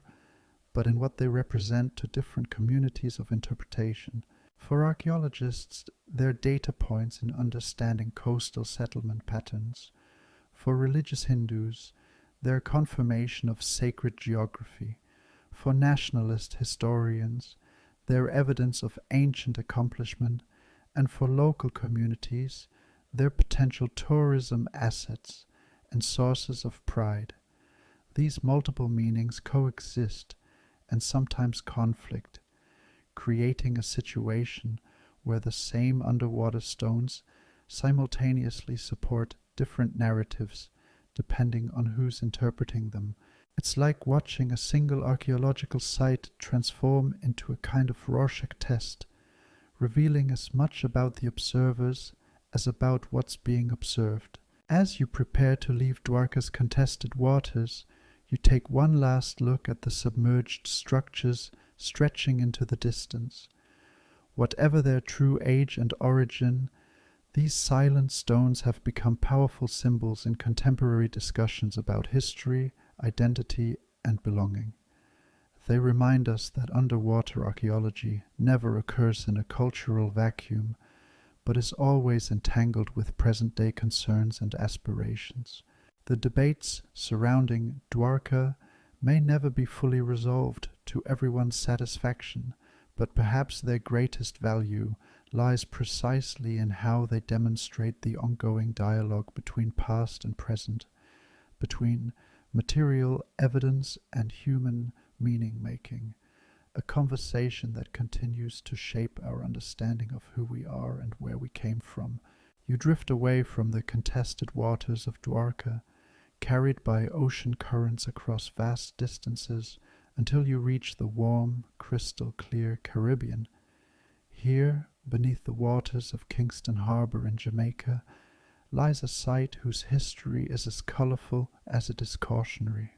but in what they represent to different communities of interpretation. For archaeologists, they're data points in understanding coastal settlement patterns. For religious Hindus, they're confirmation of sacred geography. For nationalist historians, they're evidence of ancient accomplishment, and for local communities, they're potential tourism assets and sources of pride. These multiple meanings coexist and sometimes conflict, creating a situation where the same underwater stones simultaneously support different narratives depending on who's interpreting them. It's like watching a single archaeological site transform into a kind of Rorschach test, revealing as much about the observers as about what's being observed. As you prepare to leave Dwarka's contested waters, you take one last look at the submerged structures stretching into the distance. Whatever their true age and origin, these silent stones have become powerful symbols in contemporary discussions about history, identity, and belonging. They remind us that underwater archaeology never occurs in a cultural vacuum, but is always entangled with present-day concerns and aspirations. The debates surrounding Dwarka may never be fully resolved to everyone's satisfaction, but perhaps their greatest value lies precisely in how they demonstrate the ongoing dialogue between past and present, between material evidence and human meaning-making, a conversation that continues to shape our understanding of who we are and where we came from. You drift away from the contested waters of Dwarka, carried by ocean currents across vast distances, until you reach the warm, crystal-clear Caribbean. Here, beneath the waters of Kingston Harbor in Jamaica, lies a site whose history is as colorful as it is cautionary.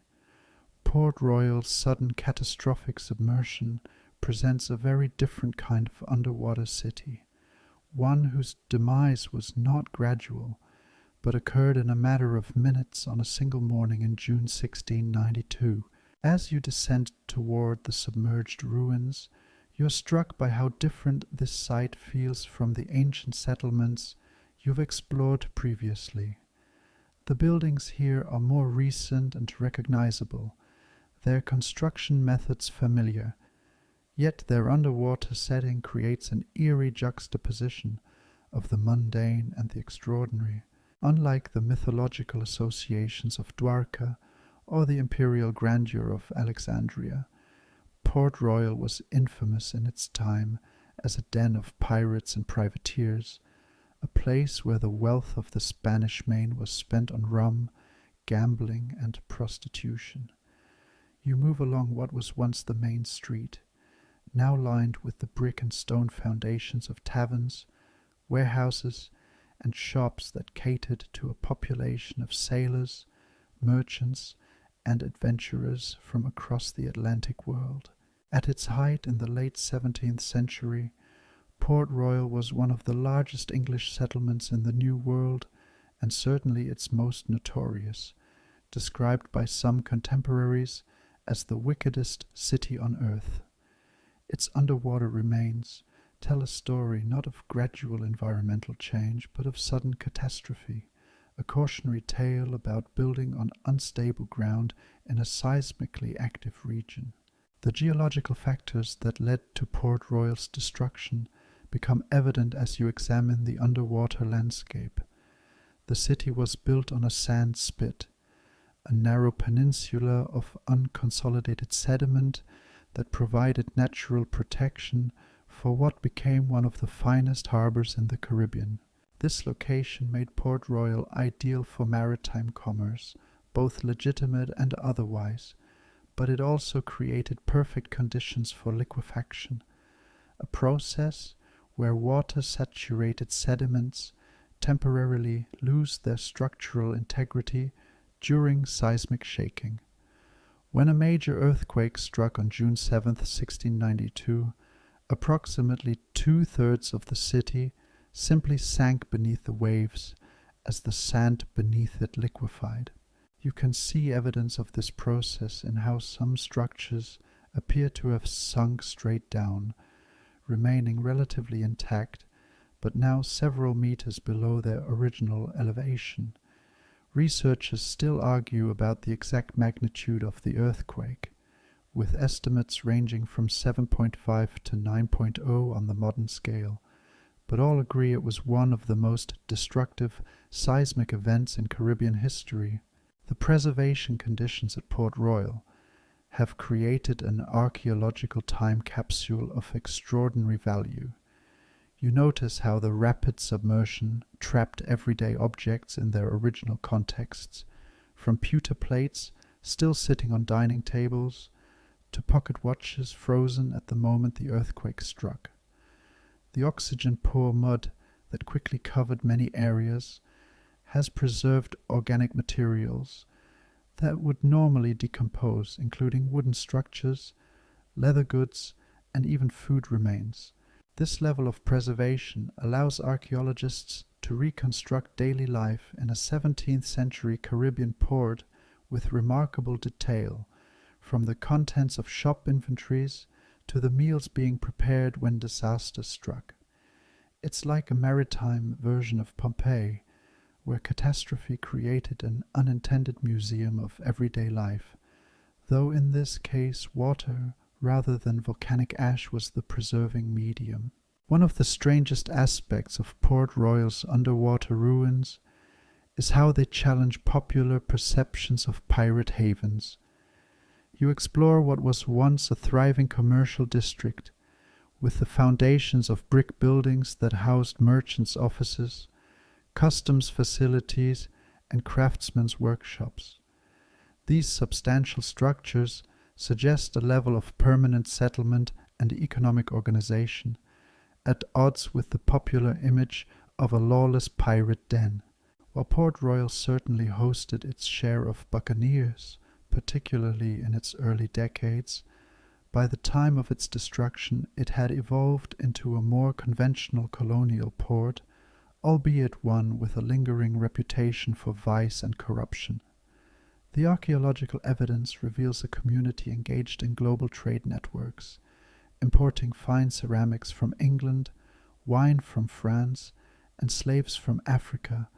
Port Royal's sudden catastrophic submersion presents a very different kind of underwater city, one whose demise was not gradual, but occurred in a matter of minutes on a single morning in June 1692. As you descend toward the submerged ruins, you are struck by how different this site feels from the ancient settlements you've explored previously. The buildings here are more recent and recognizable, their construction methods familiar, yet their underwater setting creates an eerie juxtaposition of the mundane and the extraordinary. Unlike the mythological associations of Dwarka or the imperial grandeur of Alexandria, Port Royal was infamous in its time as a den of pirates and privateers, a place where the wealth of the Spanish Main was spent on rum, gambling, and prostitution. You move along what was once the main street, now lined with the brick and stone foundations of taverns, warehouses, and shops that catered to a population of sailors, merchants, and adventurers from across the Atlantic world. At its height in the late 17th century, Port Royal was one of the largest English settlements in the New World, and certainly its most notorious, described by some contemporaries as the wickedest city on earth. Its underwater remains tell a story not of gradual environmental change, but of sudden catastrophe, a cautionary tale about building on unstable ground in a seismically active region. The geological factors that led to Port Royal's destruction become evident as you examine the underwater landscape. The city was built on a sand spit, a narrow peninsula of unconsolidated sediment that provided natural protection for what became one of the finest harbors in the Caribbean. This location made Port Royal ideal for maritime commerce, both legitimate and otherwise, but it also created perfect conditions for liquefaction, a process where water-saturated sediments temporarily lose their structural integrity during seismic shaking. When a major earthquake struck on June 7, 1692, approximately two-thirds of the city simply sank beneath the waves as the sand beneath it liquefied. You can see evidence of this process in how some structures appear to have sunk straight down, remaining relatively intact, but now several meters below their original elevation. Researchers still argue about the exact magnitude of the earthquake, with estimates ranging from 7.5 to 9.0 on the modern scale, but all agree it was one of the most destructive seismic events in Caribbean history. The preservation conditions at Port Royal have created an archaeological time capsule of extraordinary value. You notice how the rapid submersion trapped everyday objects in their original contexts, from pewter plates still sitting on dining tables, to pocket watches frozen at the moment the earthquake struck. The oxygen-poor mud that quickly covered many areas has preserved organic materials that would normally decompose, including wooden structures, leather goods, and even food remains. This level of preservation allows archaeologists to reconstruct daily life in a 17th century Caribbean port with remarkable detail, from the contents of shop inventories to the meals being prepared when disaster struck. It's like a maritime version of Pompeii, where catastrophe created an unintended museum of everyday life, though in this case water rather than volcanic ash was the preserving medium. One of the strangest aspects of Port Royal's underwater ruins is how they challenge popular perceptions of pirate havens. You explore what was once a thriving commercial district, with the foundations of brick buildings that housed merchants' offices, customs facilities, and craftsmen's workshops. These substantial structures suggest a level of permanent settlement and economic organization, at odds with the popular image of a lawless pirate den. While Port Royal certainly hosted its share of buccaneers, particularly in its early decades, by the time of its destruction it had evolved into a more conventional colonial port, albeit one with a lingering reputation for vice and corruption. The archaeological evidence reveals a community engaged in global trade networks, importing fine ceramics from England, wine from France, and slaves from Africa,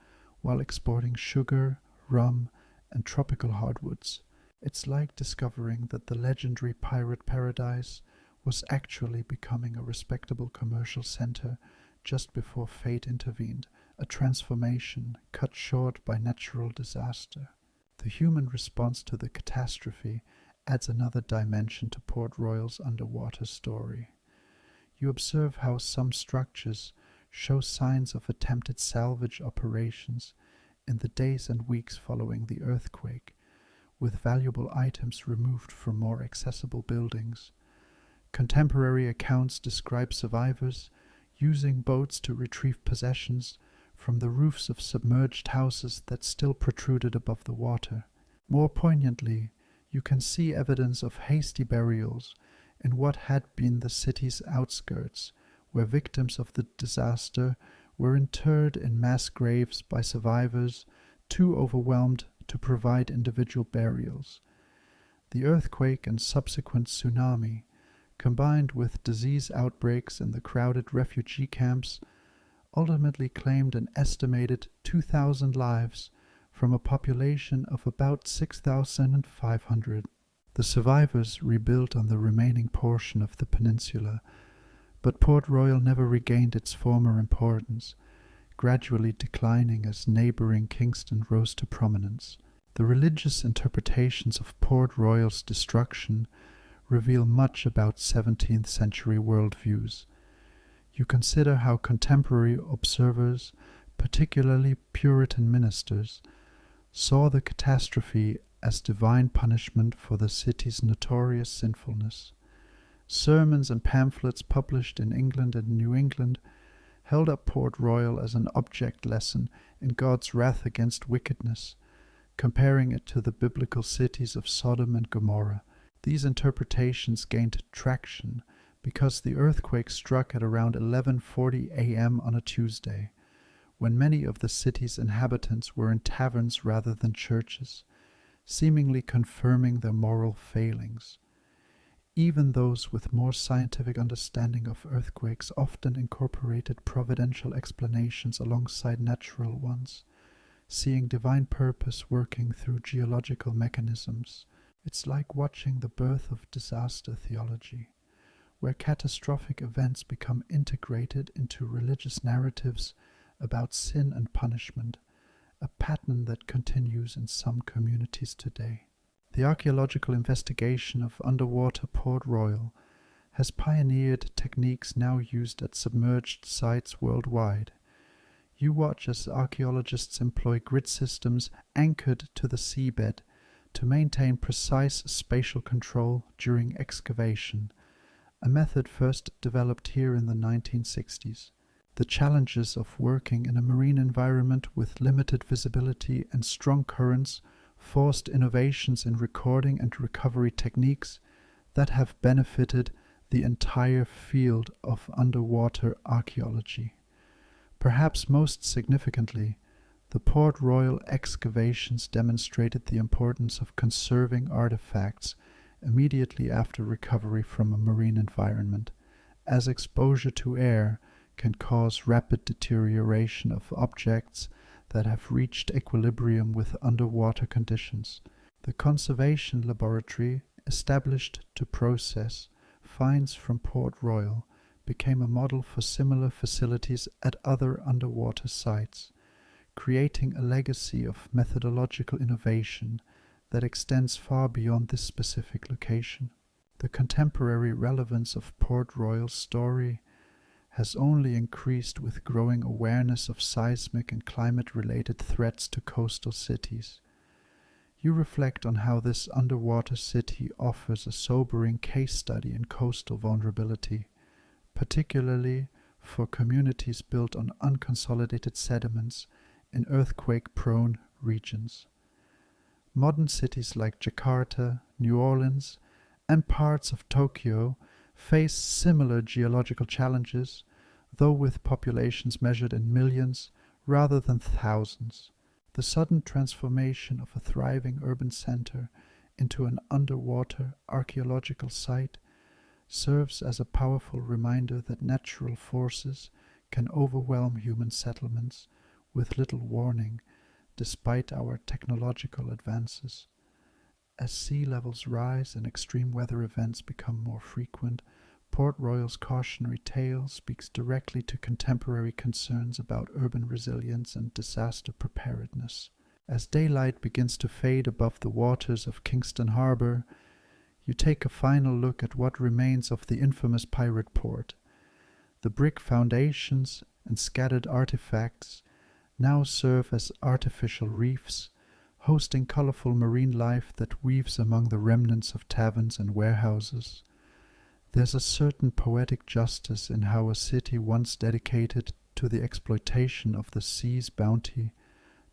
while exporting sugar, rum, and tropical hardwoods. It's like discovering that the legendary pirate paradise was actually becoming a respectable commercial center just before fate intervened, a transformation cut short by natural disaster. The human response to the catastrophe adds another dimension to Port Royal's underwater story. You observe how some structures show signs of attempted salvage operations in the days and weeks following the earthquake, with valuable items removed from more accessible buildings. Contemporary accounts describe survivors using boats to retrieve possessions from the roofs of submerged houses that still protruded above the water. More poignantly, you can see evidence of hasty burials in what had been the city's outskirts, where victims of the disaster were interred in mass graves by survivors too overwhelmed to provide individual burials. The earthquake and subsequent tsunami, combined with disease outbreaks in the crowded refugee camps, ultimately claimed an estimated 2,000 lives from a population of about 6,500. The survivors rebuilt on the remaining portion of the peninsula, but Port Royal never regained its former importance, gradually declining as neighboring Kingston rose to prominence. The religious interpretations of Port Royal's destruction reveal much about 17th century worldviews. You consider how contemporary observers, particularly Puritan ministers, saw the catastrophe as divine punishment for the city's notorious sinfulness. Sermons and pamphlets published in England and New England held up Port Royal as an object lesson in God's wrath against wickedness, comparing it to the biblical cities of Sodom and Gomorrah. These interpretations gained traction because the earthquake struck at around 11:40 a.m. on a Tuesday, when many of the city's inhabitants were in taverns rather than churches, seemingly confirming their moral failings. Even those with more scientific understanding of earthquakes often incorporated providential explanations alongside natural ones, seeing divine purpose working through geological mechanisms. It's like watching the birth of disaster theology, where catastrophic events become integrated into religious narratives about sin and punishment, a pattern that continues in some communities today. The archaeological investigation of underwater Port Royal has pioneered techniques now used at submerged sites worldwide. You watch as archaeologists employ grid systems anchored to the seabed to maintain precise spatial control during excavation, a method first developed here in the 1960s. The challenges of working in a marine environment with limited visibility and strong currents forced innovations in recording and recovery techniques that have benefited the entire field of underwater archaeology. Perhaps most significantly, the Port Royal excavations demonstrated the importance of conserving artifacts immediately after recovery from a marine environment, as exposure to air can cause rapid deterioration of objects that have reached equilibrium with underwater conditions. The conservation laboratory, established to process finds from Port Royal, became a model for similar facilities at other underwater sites, creating a legacy of methodological innovation that extends far beyond this specific location. The contemporary relevance of Port Royal's story has only increased with growing awareness of seismic and climate-related threats to coastal cities. You reflect on how this underwater city offers a sobering case study in coastal vulnerability, particularly for communities built on unconsolidated sediments in earthquake-prone regions. Modern cities like Jakarta, New Orleans, and parts of Tokyo face similar geological challenges, though with populations measured in millions rather than thousands. The sudden transformation of a thriving urban center into an underwater archaeological site serves as a powerful reminder that natural forces can overwhelm human settlements with little warning, despite our technological advances. As sea levels rise and extreme weather events become more frequent, Port Royal's cautionary tale speaks directly to contemporary concerns about urban resilience and disaster preparedness. As daylight begins to fade above the waters of Kingston Harbor, you take a final look at what remains of the infamous pirate port. The brick foundations and scattered artifacts now serve as artificial reefs, hosting colorful marine life that weaves among the remnants of taverns and warehouses. There's a certain poetic justice in how a city once dedicated to the exploitation of the sea's bounty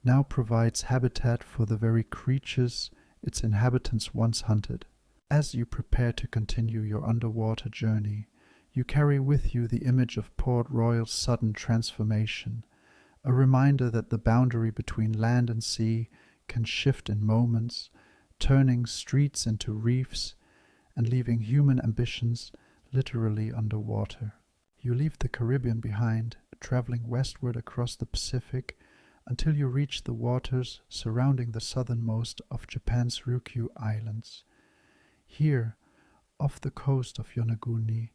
now provides habitat for the very creatures its inhabitants once hunted. As you prepare to continue your underwater journey, you carry with you the image of Port Royal's sudden transformation, a reminder that the boundary between land and sea can shift in moments, turning streets into reefs and leaving human ambitions literally underwater. You leave the Caribbean behind, traveling westward across the Pacific until you reach the waters surrounding the southernmost of Japan's Ryukyu Islands. Here, off the coast of Yonaguni,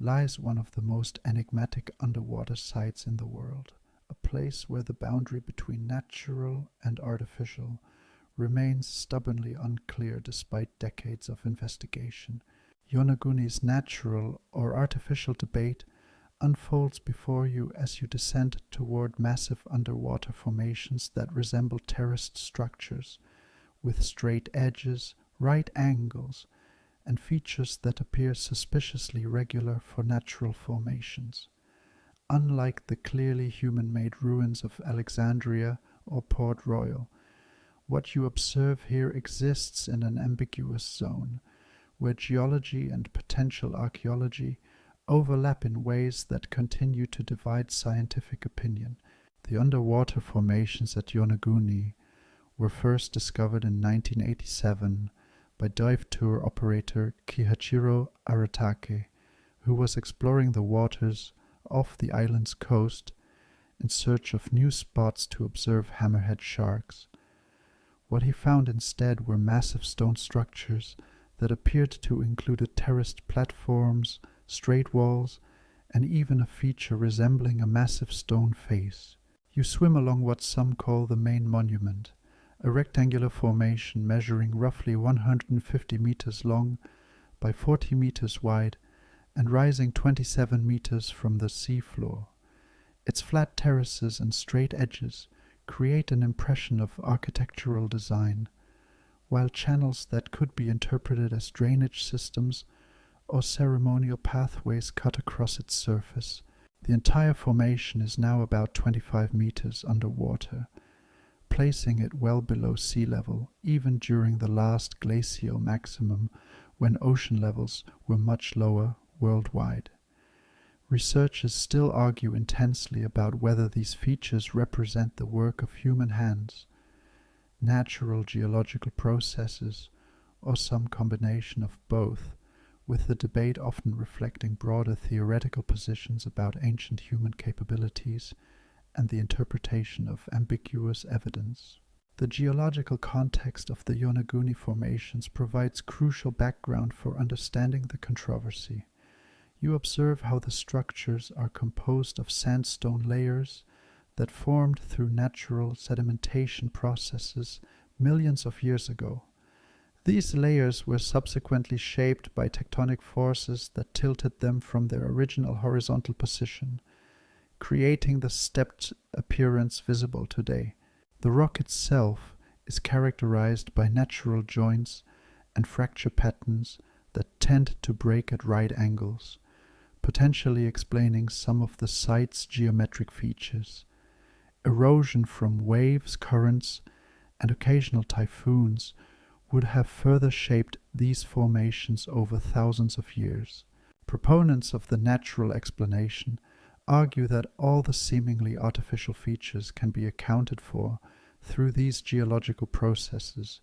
lies one of the most enigmatic underwater sites in the world, a place where the boundary between natural and artificial remains stubbornly unclear despite decades of investigation. Yonaguni's natural or artificial debate unfolds before you as you descend toward massive underwater formations that resemble terraced structures, with straight edges, right angles, and features that appear suspiciously regular for natural formations. Unlike the clearly human-made ruins of Alexandria or Port Royal, what you observe here exists in an ambiguous zone, where geology and potential archaeology overlap in ways that continue to divide scientific opinion. The underwater formations at Yonaguni were first discovered in 1987 by dive tour operator Kihachiro Aratake, who was exploring the waters off the island's coast in search of new spots to observe hammerhead sharks. What he found instead were massive stone structures that appeared to include terraced platforms, straight walls, and even a feature resembling a massive stone face. You swim along what some call the main monument, a rectangular formation measuring roughly 150 meters long by 40 meters wide and rising 27 meters from the sea floor. Its flat terraces and straight edges create an impression of architectural design, while channels that could be interpreted as drainage systems or ceremonial pathways cut across its surface. The entire formation is now about 25 meters underwater, placing it well below sea level, even during the last glacial maximum when ocean levels were much lower worldwide. Researchers still argue intensely about whether these features represent the work of human hands, natural geological processes, or some combination of both, with the debate often reflecting broader theoretical positions about ancient human capabilities and the interpretation of ambiguous evidence. The geological context of the Yonaguni formations provides crucial background for understanding the controversy. You observe how the structures are composed of sandstone layers that formed through natural sedimentation processes millions of years ago. These layers were subsequently shaped by tectonic forces that tilted them from their original horizontal position, creating the stepped appearance visible today. The rock itself is characterized by natural joints and fracture patterns that tend to break at right angles, potentially explaining some of the site's geometric features. Erosion from waves, currents, and occasional typhoons would have further shaped these formations over thousands of years. Proponents of the natural explanation argue that all the seemingly artificial features can be accounted for through these geological processes,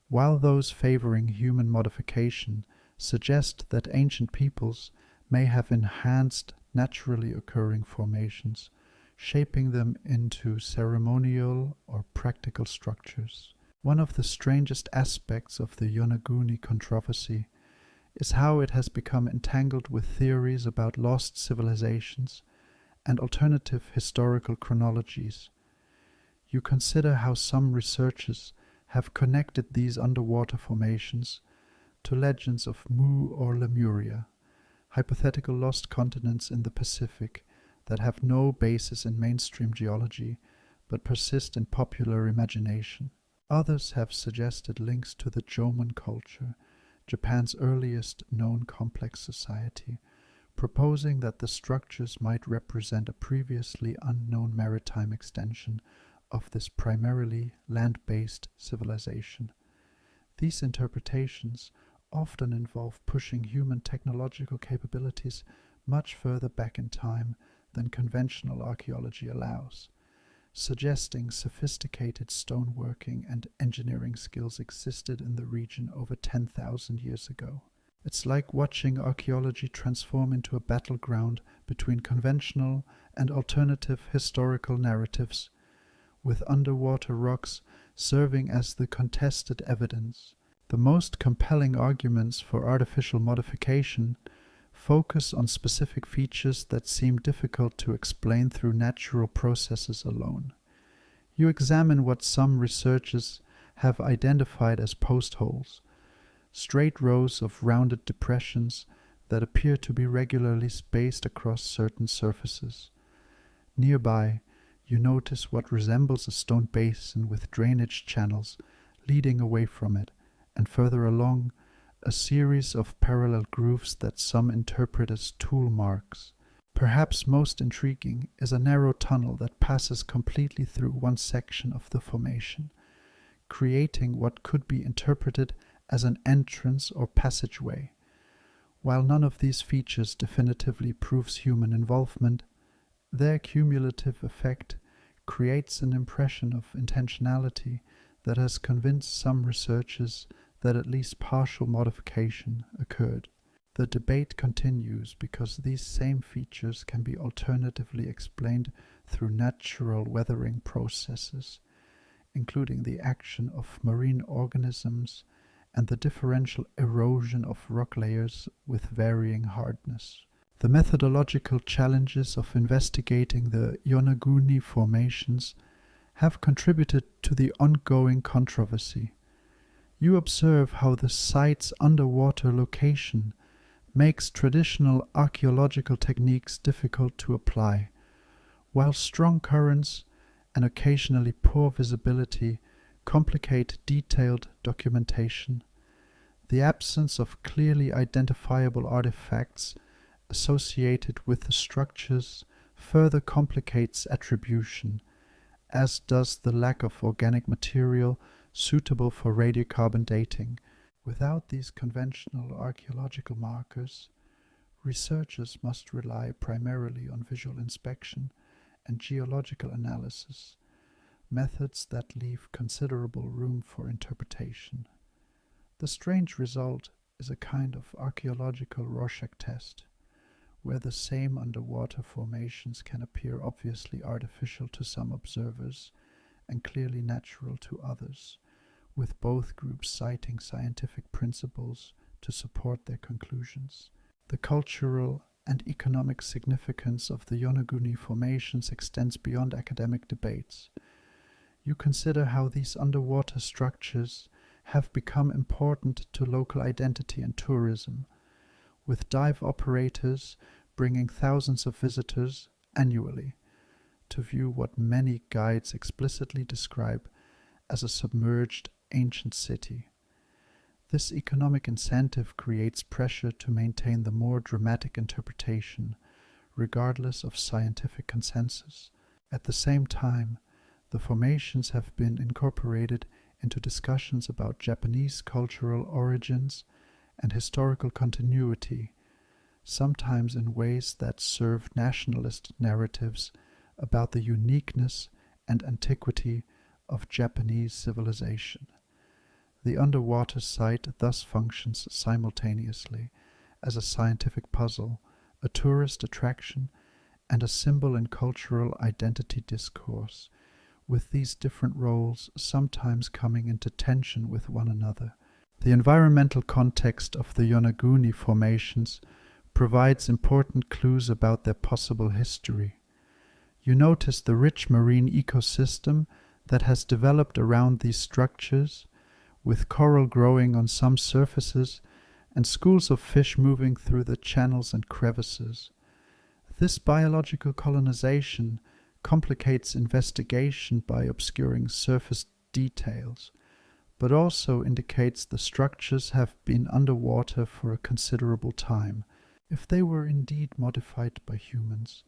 while those favoring human modification suggest that ancient peoples may have enhanced naturally occurring formations, shaping them into ceremonial or practical structures. One of the strangest aspects of the Yonaguni controversy is how it has become entangled with theories about lost civilizations and alternative historical chronologies. You consider how some researchers have connected these underwater formations to legends of Mu or Lemuria, hypothetical lost continents in the Pacific that have no basis in mainstream geology but persist in popular imagination. Others have suggested links to the Jomon culture, Japan's earliest known complex society, proposing that the structures might represent a previously unknown maritime extension of this primarily land-based civilization. These interpretations often involve pushing human technological capabilities much further back in time than conventional archaeology allows, suggesting sophisticated stoneworking and engineering skills existed in the region over 10,000 years ago. It's like watching archaeology transform into a battleground between conventional and alternative historical narratives, with underwater rocks serving as the contested evidence. The most compelling arguments for artificial modification focus on specific features that seem difficult to explain through natural processes alone. You examine what some researchers have identified as post holes, straight rows of rounded depressions that appear to be regularly spaced across certain surfaces. Nearby, you notice what resembles a stone basin with drainage channels leading away from it, and further along, a series of parallel grooves that some interpret as tool marks. Perhaps most intriguing is a narrow tunnel that passes completely through one section of the formation, creating what could be interpreted as an entrance or passageway. While none of these features definitively proves human involvement, their cumulative effect creates an impression of intentionality that has convinced some researchers that at least partial modification occurred. The debate continues because these same features can be alternatively explained through natural weathering processes, including the action of marine organisms and the differential erosion of rock layers with varying hardness. The methodological challenges of investigating the Yonaguni formations have contributed to the ongoing controversy. You observe how the site's underwater location makes traditional archaeological techniques difficult to apply, while strong currents and occasionally poor visibility complicate detailed documentation. The absence of clearly identifiable artifacts associated with the structures further complicates attribution, as does the lack of organic material suitable for radiocarbon dating. Without these conventional archaeological markers, researchers must rely primarily on visual inspection and geological analysis, methods that leave considerable room for interpretation. The strange result is a kind of archaeological Rorschach test, where the same underwater formations can appear obviously artificial to some observers and clearly natural to others, with both groups citing scientific principles to support their conclusions. The cultural and economic significance of the Yonaguni formations extends beyond academic debates. You consider how these underwater structures have become important to local identity and tourism, with dive operators bringing thousands of visitors annually to view what many guides explicitly describe as a submerged ancient city. This economic incentive creates pressure to maintain the more dramatic interpretation, regardless of scientific consensus. At the same time, the formations have been incorporated into discussions about Japanese cultural origins and historical continuity, sometimes in ways that serve nationalist narratives about the uniqueness and antiquity of Japanese civilization. The underwater site thus functions simultaneously as a scientific puzzle, a tourist attraction, and a symbol in cultural identity discourse, with these different roles sometimes coming into tension with one another. The environmental context of the Yonaguni formations provides important clues about their possible history. You notice the rich marine ecosystem that has developed around these structures, with coral growing on some surfaces and schools of fish moving through the channels and crevices. This biological colonization complicates investigation by obscuring surface details, but also indicates the structures have been underwater for a considerable time. If they were indeed modified by humans,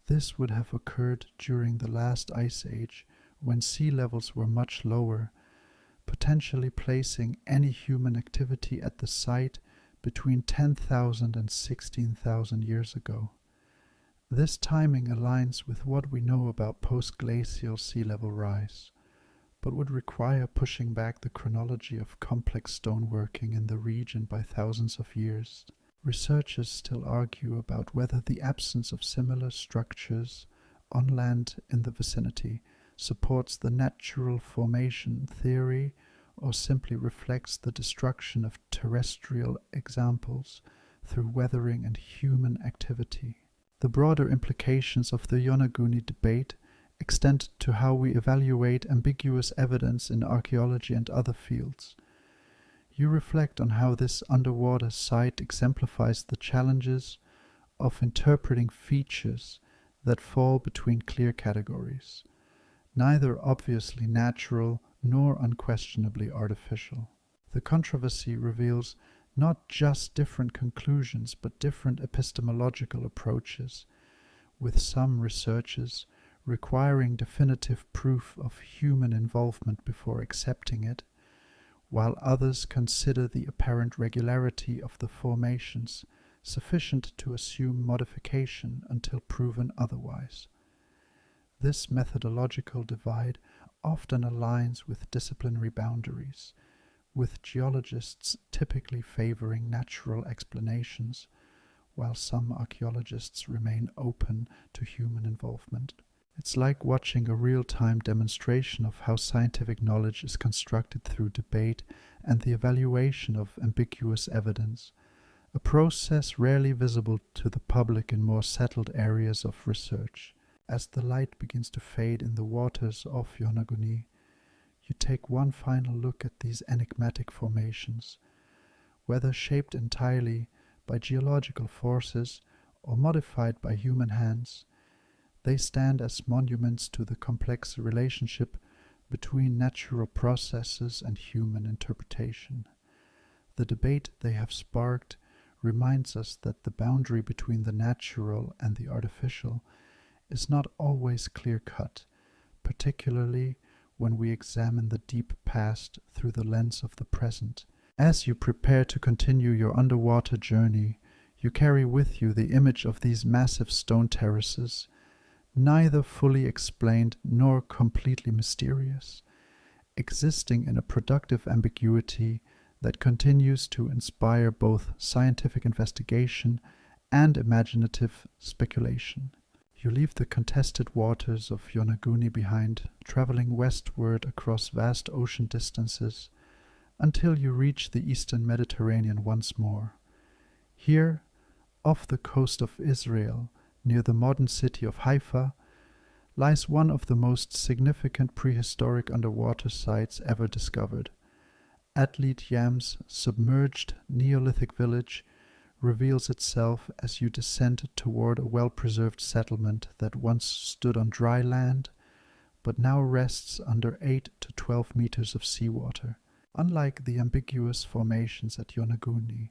this would have occurred during the last ice age, when sea levels were much lower, potentially placing any human activity at the site between 10,000 and 16,000 years ago. This timing aligns with what we know about post-glacial sea level rise, but would require pushing back the chronology of complex stoneworking in the region by thousands of years. Researchers still argue about whether the absence of similar structures on land in the vicinity supports the natural formation theory or simply reflects the destruction of terrestrial examples through weathering and human activity. The broader implications of the Yonaguni debate extend to how we evaluate ambiguous evidence in archaeology and other fields. You reflect on how this underwater site exemplifies the challenges of interpreting features that fall between clear categories, neither obviously natural nor unquestionably artificial. The controversy reveals not just different conclusions but different epistemological approaches, with some researchers requiring definitive proof of human involvement before accepting it, while others consider the apparent regularity of the formations sufficient to assume modification until proven otherwise. This methodological divide often aligns with disciplinary boundaries, with geologists typically favoring natural explanations, while some archaeologists remain open to human involvement. It's like watching a real-time demonstration of how scientific knowledge is constructed through debate and the evaluation of ambiguous evidence, a process rarely visible to the public in more settled areas of research. As the light begins to fade in the waters of Yonaguni, you take one final look at these enigmatic formations. Whether shaped entirely by geological forces or modified by human hands, they stand as monuments to the complex relationship between natural processes and human interpretation. The debate they have sparked reminds us that the boundary between the natural and the artificial is not always clear-cut, particularly when we examine the deep past through the lens of the present. As you prepare to continue your underwater journey, you carry with you the image of these massive stone terraces, neither fully explained nor completely mysterious, existing in a productive ambiguity that continues to inspire both scientific investigation and imaginative speculation. You leave the contested waters of Yonaguni behind, traveling westward across vast ocean distances until you reach the eastern Mediterranean once more. Here, off the coast of Israel, near the modern city of Haifa, lies one of the most significant prehistoric underwater sites ever discovered. Atlit Yam's submerged Neolithic village reveals itself as you descend toward a well-preserved settlement that once stood on dry land, but now rests under 8 to 12 meters of seawater. Unlike the ambiguous formations at Yonaguni,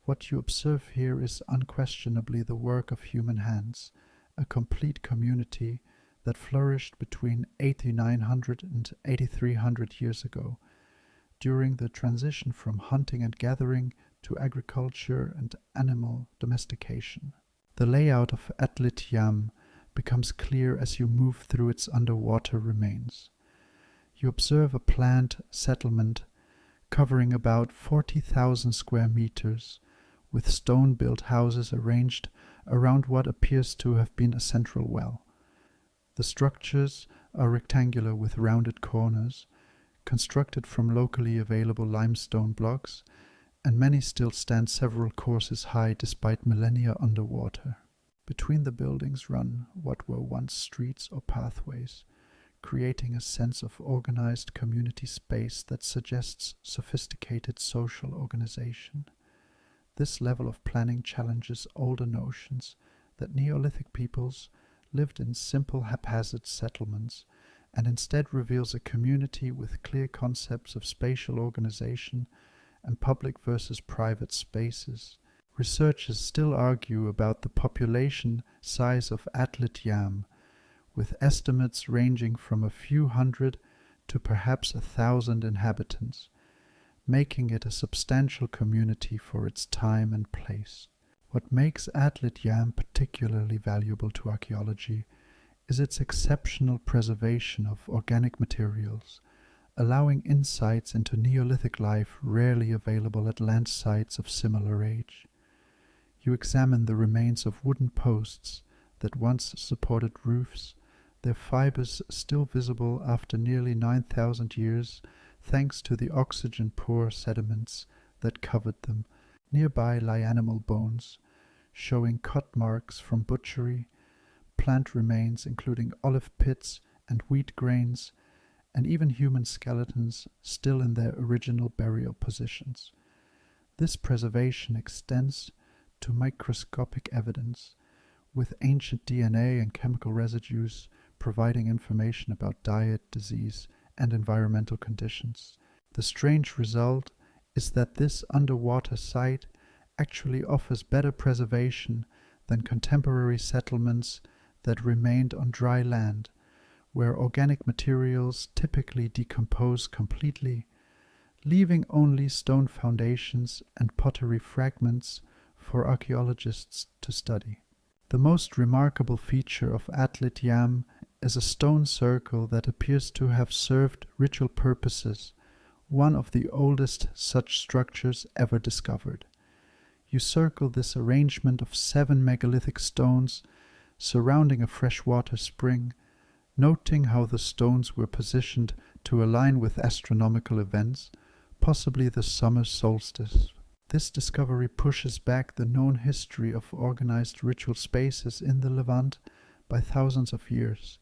what you observe here is unquestionably the work of human hands, a complete community that flourished between 8,900 and 8,300 years ago, during the transition from hunting and gathering to agriculture and animal domestication. The layout of Atlit Yam becomes clear as you move through its underwater remains. You observe a planned settlement covering about 40,000 square meters, with stone-built houses arranged around what appears to have been a central well. The structures are rectangular with rounded corners, constructed from locally available limestone blocks, and many still stand several courses high despite millennia underwater. Between the buildings run what were once streets or pathways, creating a sense of organized community space that suggests sophisticated social organization. This level of planning challenges older notions that Neolithic peoples lived in simple haphazard settlements, and instead reveals a community with clear concepts of spatial organization and public versus private spaces. Researchers still argue about the population size of Atlit Yam, with estimates ranging from a few hundred to perhaps 1,000 inhabitants, making it a substantial community for its time and place. What makes Atlit Yam particularly valuable to archaeology is its exceptional preservation of organic materials, allowing insights into Neolithic life rarely available at land sites of similar age. You examine the remains of wooden posts that once supported roofs, their fibers still visible after nearly 9,000 years thanks to the oxygen-poor sediments that covered them. Nearby lie animal bones, showing cut marks from butchery, plant remains including olive pits and wheat grains, and even human skeletons still in their original burial positions. This preservation extends to microscopic evidence, with ancient DNA and chemical residues providing information about diet, disease, and environmental conditions. The strange result is that this underwater site actually offers better preservation than contemporary settlements that remained on dry land, where organic materials typically decompose completely, leaving only stone foundations and pottery fragments for archaeologists to study. The most remarkable feature of Atlit Yam is a stone circle that appears to have served ritual purposes, one of the oldest such structures ever discovered. You circle this arrangement of 7 megalithic stones surrounding a freshwater spring, noting how the stones were positioned to align with astronomical events, possibly the summer solstice. This discovery pushes back the known history of organized ritual spaces in the Levant by thousands of years,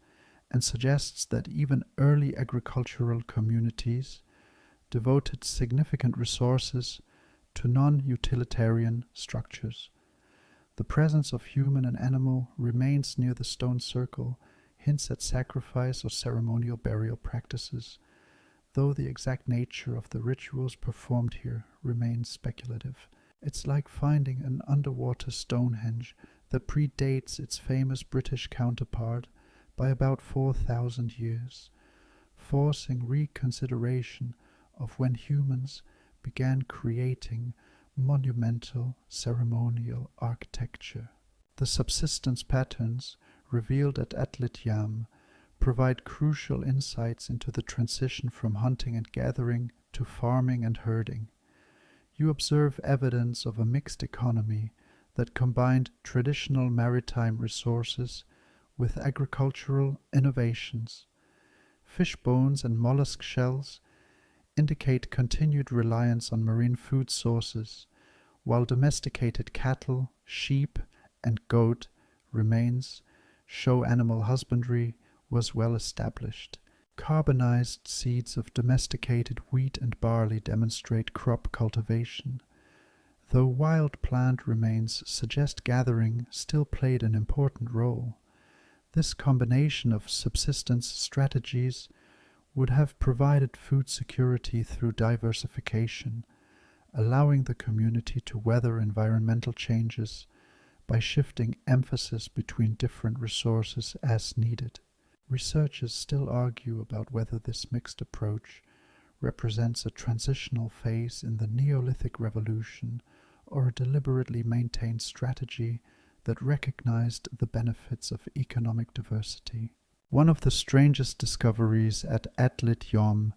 and suggests that even early agricultural communities devoted significant resources to non-utilitarian structures. The presence of human and animal remains near the stone circle, hints at sacrifice or ceremonial burial practices, though the exact nature of the rituals performed here remains speculative. It's like finding an underwater Stonehenge that predates its famous British counterpart by about 4,000 years, forcing reconsideration of when humans began creating monumental ceremonial architecture. The subsistence patterns revealed at Atlit Yam provide crucial insights into the transition from hunting and gathering to farming and herding. You observe evidence of a mixed economy that combined traditional maritime resources with agricultural innovations. Fish bones and mollusk shells indicate continued reliance on marine food sources, while domesticated cattle, sheep, and goat remains show animal husbandry was well established. Carbonized seeds of domesticated wheat and barley demonstrate crop cultivation, though wild plant remains suggest gathering still played an important role. This combination of subsistence strategies would have provided food security through diversification, allowing the community to weather environmental changes by shifting emphasis between different resources as needed. Researchers still argue about whether this mixed approach represents a transitional phase in the Neolithic Revolution or a deliberately maintained strategy that recognized the benefits of economic diversity. One of the strangest discoveries at Atlit Yom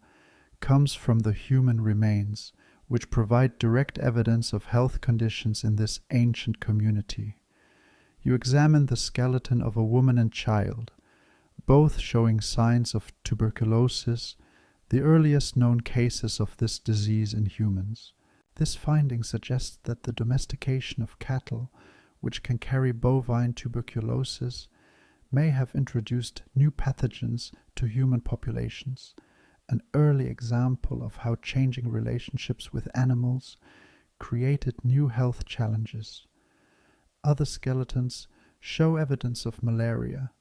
comes from the human remains, which provide direct evidence of health conditions in this ancient community. You examine the skeleton of a woman and child, both showing signs of tuberculosis, the earliest known cases of this disease in humans. This finding suggests that the domestication of cattle, which can carry bovine tuberculosis, may have introduced new pathogens to human populations, an early example of how changing relationships with animals created new health challenges. Other skeletons show evidence of malaria,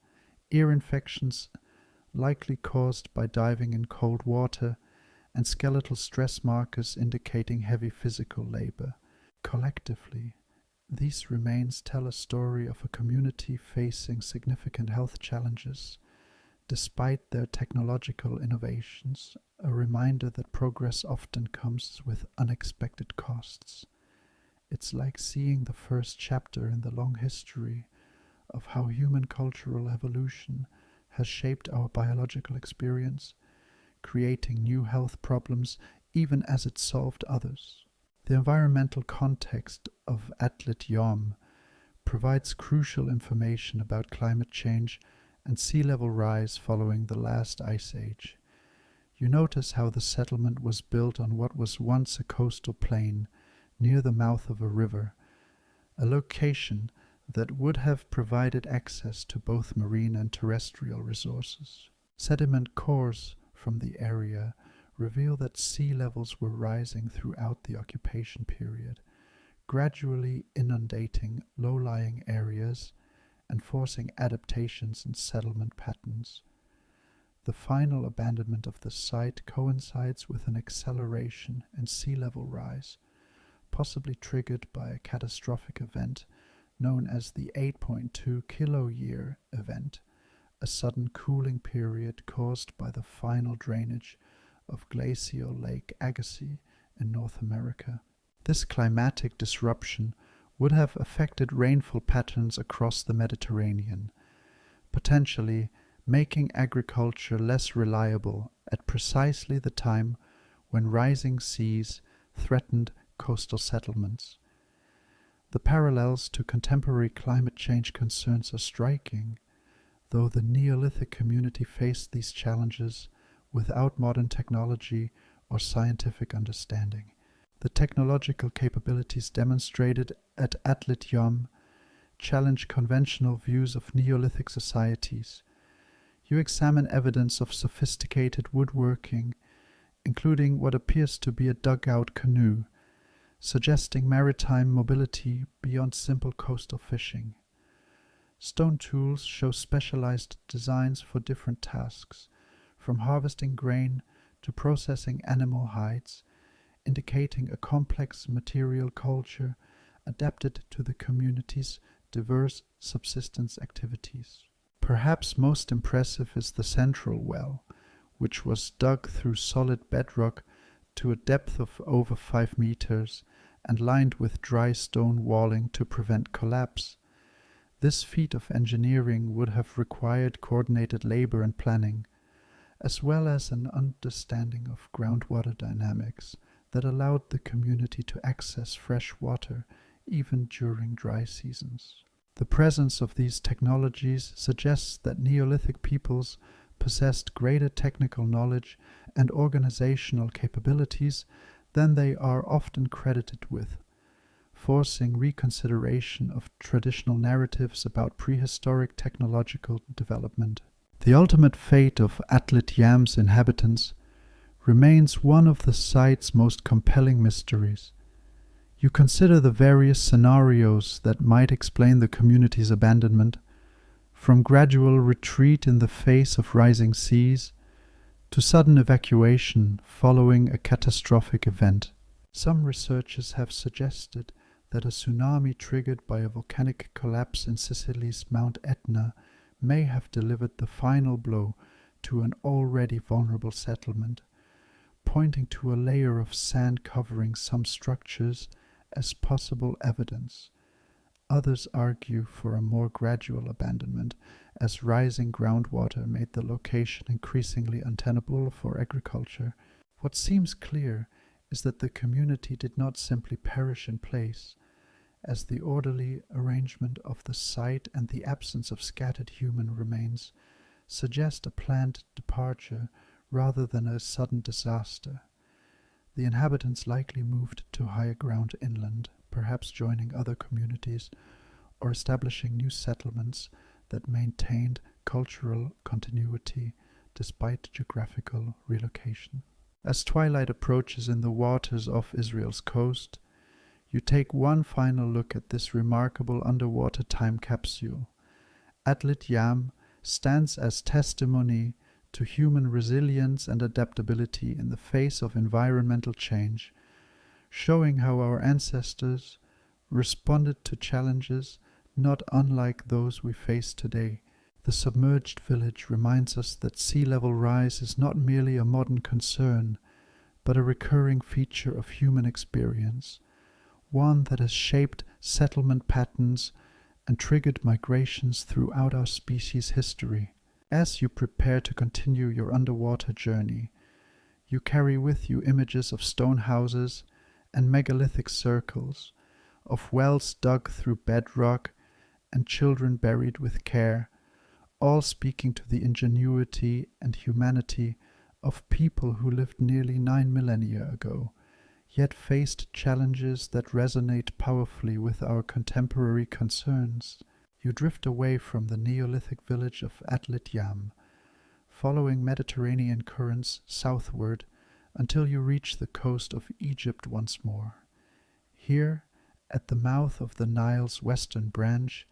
ear infections likely caused by diving in cold water, and skeletal stress markers indicating heavy physical labor. Collectively, these remains tell a story of a community facing significant health challenges, despite their technological innovations, a reminder that progress often comes with unexpected costs. It's like seeing the first chapter in the long history of how human cultural evolution has shaped our biological experience, creating new health problems even as it solved others. The environmental context of Atlit Yom provides crucial information about climate change and sea level rise following the last ice age. You notice how the settlement was built on what was once a coastal plain near the mouth of a river, a location that would have provided access to both marine and terrestrial resources. Sediment cores from the area reveal that sea levels were rising throughout the occupation period, gradually inundating low-lying areas and forcing adaptations in settlement patterns. The final abandonment of the site coincides with an acceleration in sea level rise, possibly triggered by a catastrophic event known as the 8.2 kilo-year event, a sudden cooling period caused by the final drainage of glacial Lake Agassiz in North America. This climatic disruption would have affected rainfall patterns across the Mediterranean, potentially making agriculture less reliable at precisely the time when rising seas threatened coastal settlements. The parallels to contemporary climate change concerns are striking, though the Neolithic community faced these challenges without modern technology or scientific understanding. The technological capabilities demonstrated at Atlit Yom challenge conventional views of Neolithic societies. You examine evidence of sophisticated woodworking, including what appears to be a dugout canoe, suggesting maritime mobility beyond simple coastal fishing. Stone tools show specialized designs for different tasks, from harvesting grain to processing animal hides, indicating a complex material culture adapted to the community's diverse subsistence activities. Perhaps most impressive is the central well, which was dug through solid bedrock to a depth of over 5 meters and lined with dry stone walling to prevent collapse. This feat of engineering would have required coordinated labor and planning, as well as an understanding of groundwater dynamics that allowed the community to access fresh water even during dry seasons. The presence of these technologies suggests that Neolithic peoples possessed greater technical knowledge and organizational capabilities than they are often credited with, forcing reconsideration of traditional narratives about prehistoric technological development. The ultimate fate of Atlit Yam's inhabitants remains one of the site's most compelling mysteries. You consider the various scenarios that might explain the community's abandonment, from gradual retreat in the face of rising seas to sudden evacuation following a catastrophic event. Some researchers have suggested that a tsunami triggered by a volcanic collapse in Sicily's Mount Etna may have delivered the final blow to an already vulnerable settlement, pointing to a layer of sand covering some structures as possible evidence. Others argue for a more gradual abandonment, as rising groundwater made the location increasingly untenable for agriculture. What seems clear is that the community did not simply perish in place, as the orderly arrangement of the site and the absence of scattered human remains suggest a planned departure rather than a sudden disaster. The inhabitants likely moved to higher ground inland, perhaps joining other communities or establishing new settlements that maintained cultural continuity despite geographical relocation. As twilight approaches in the waters off Israel's coast, you take one final look at this remarkable underwater time capsule. Atlit Yam stands as testimony to human resilience and adaptability in the face of environmental change, showing how our ancestors responded to challenges not unlike those we face today. The submerged village reminds us that sea level rise is not merely a modern concern, but a recurring feature of human experience, one that has shaped settlement patterns and triggered migrations throughout our species' history. As you prepare to continue your underwater journey, you carry with you images of stone houses and megalithic circles, of wells dug through bedrock and children buried with care, all speaking to the ingenuity and humanity of people who lived nearly 9 millennia ago, yet faced challenges that resonate powerfully with our contemporary concerns. You drift away from the Neolithic village of Atlit Yam, following Mediterranean currents southward until you reach the coast of Egypt once more. Here, at the mouth of the Nile's western branch,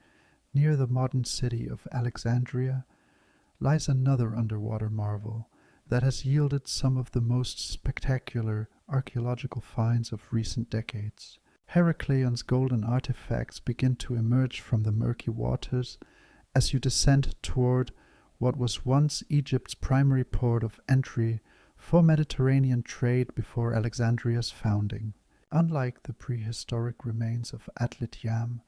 near the modern city of Alexandria, lies another underwater marvel that has yielded some of the most spectacular archaeological finds of recent decades. Heracleon's golden artifacts begin to emerge from the murky waters as you descend toward what was once Egypt's primary port of entry for Mediterranean trade before Alexandria's founding. Unlike the prehistoric remains of Atlit Yam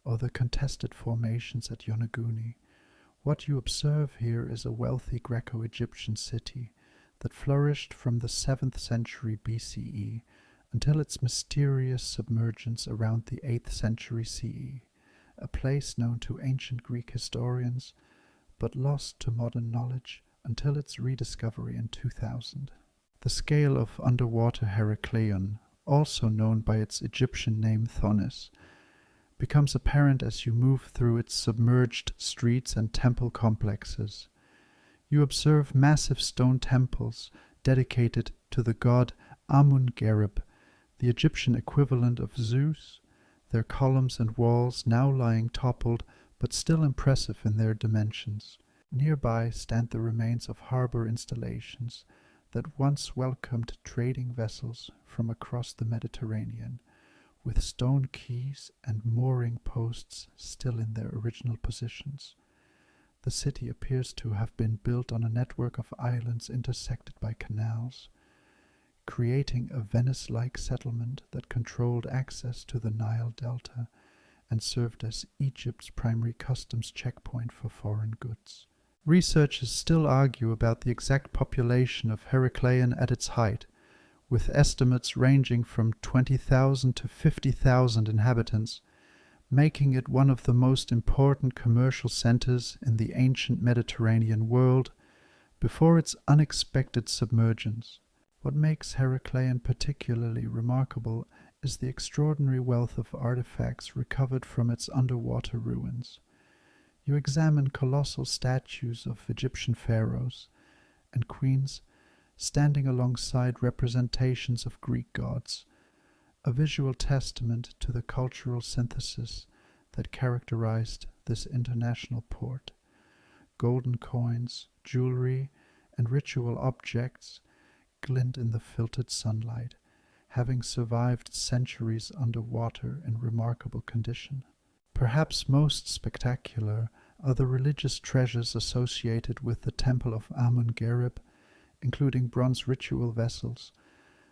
or the contested formations at Yonaguni, what you observe here is a wealthy Greco-Egyptian city that flourished from the 7th century BCE until its mysterious submergence around the 8th century CE, a place known to ancient Greek historians but lost to modern knowledge until its rediscovery in 2000. The scale of underwater Heracleion, also known by its Egyptian name Thonis, becomes apparent as you move through its submerged streets and temple complexes. You observe massive stone temples dedicated to the god Amun-Gerib, the Egyptian equivalent of Zeus, their columns and walls now lying toppled but still impressive in their dimensions. Nearby stand the remains of harbor installations that once welcomed trading vessels from across the Mediterranean, with stone quays and mooring posts still in their original positions. The city appears to have been built on a network of islands intersected by canals, creating a Venice-like settlement that controlled access to the Nile Delta and served as Egypt's primary customs checkpoint for foreign goods. Researchers still argue about the exact population of Heracleion at its height, with estimates ranging from 20,000 to 50,000 inhabitants, making it one of the most important commercial centers in the ancient Mediterranean world before its unexpected submergence. What makes Heracleion particularly remarkable is the extraordinary wealth of artifacts recovered from its underwater ruins. You examine colossal statues of Egyptian pharaohs and queens standing alongside representations of Greek gods, a visual testament to the cultural synthesis that characterized this international port. Golden coins, jewelry, and ritual objects glint in the filtered sunlight, having survived centuries underwater in remarkable condition. Perhaps most spectacular are the religious treasures associated with the Temple of Amun-Gerib, including bronze ritual vessels,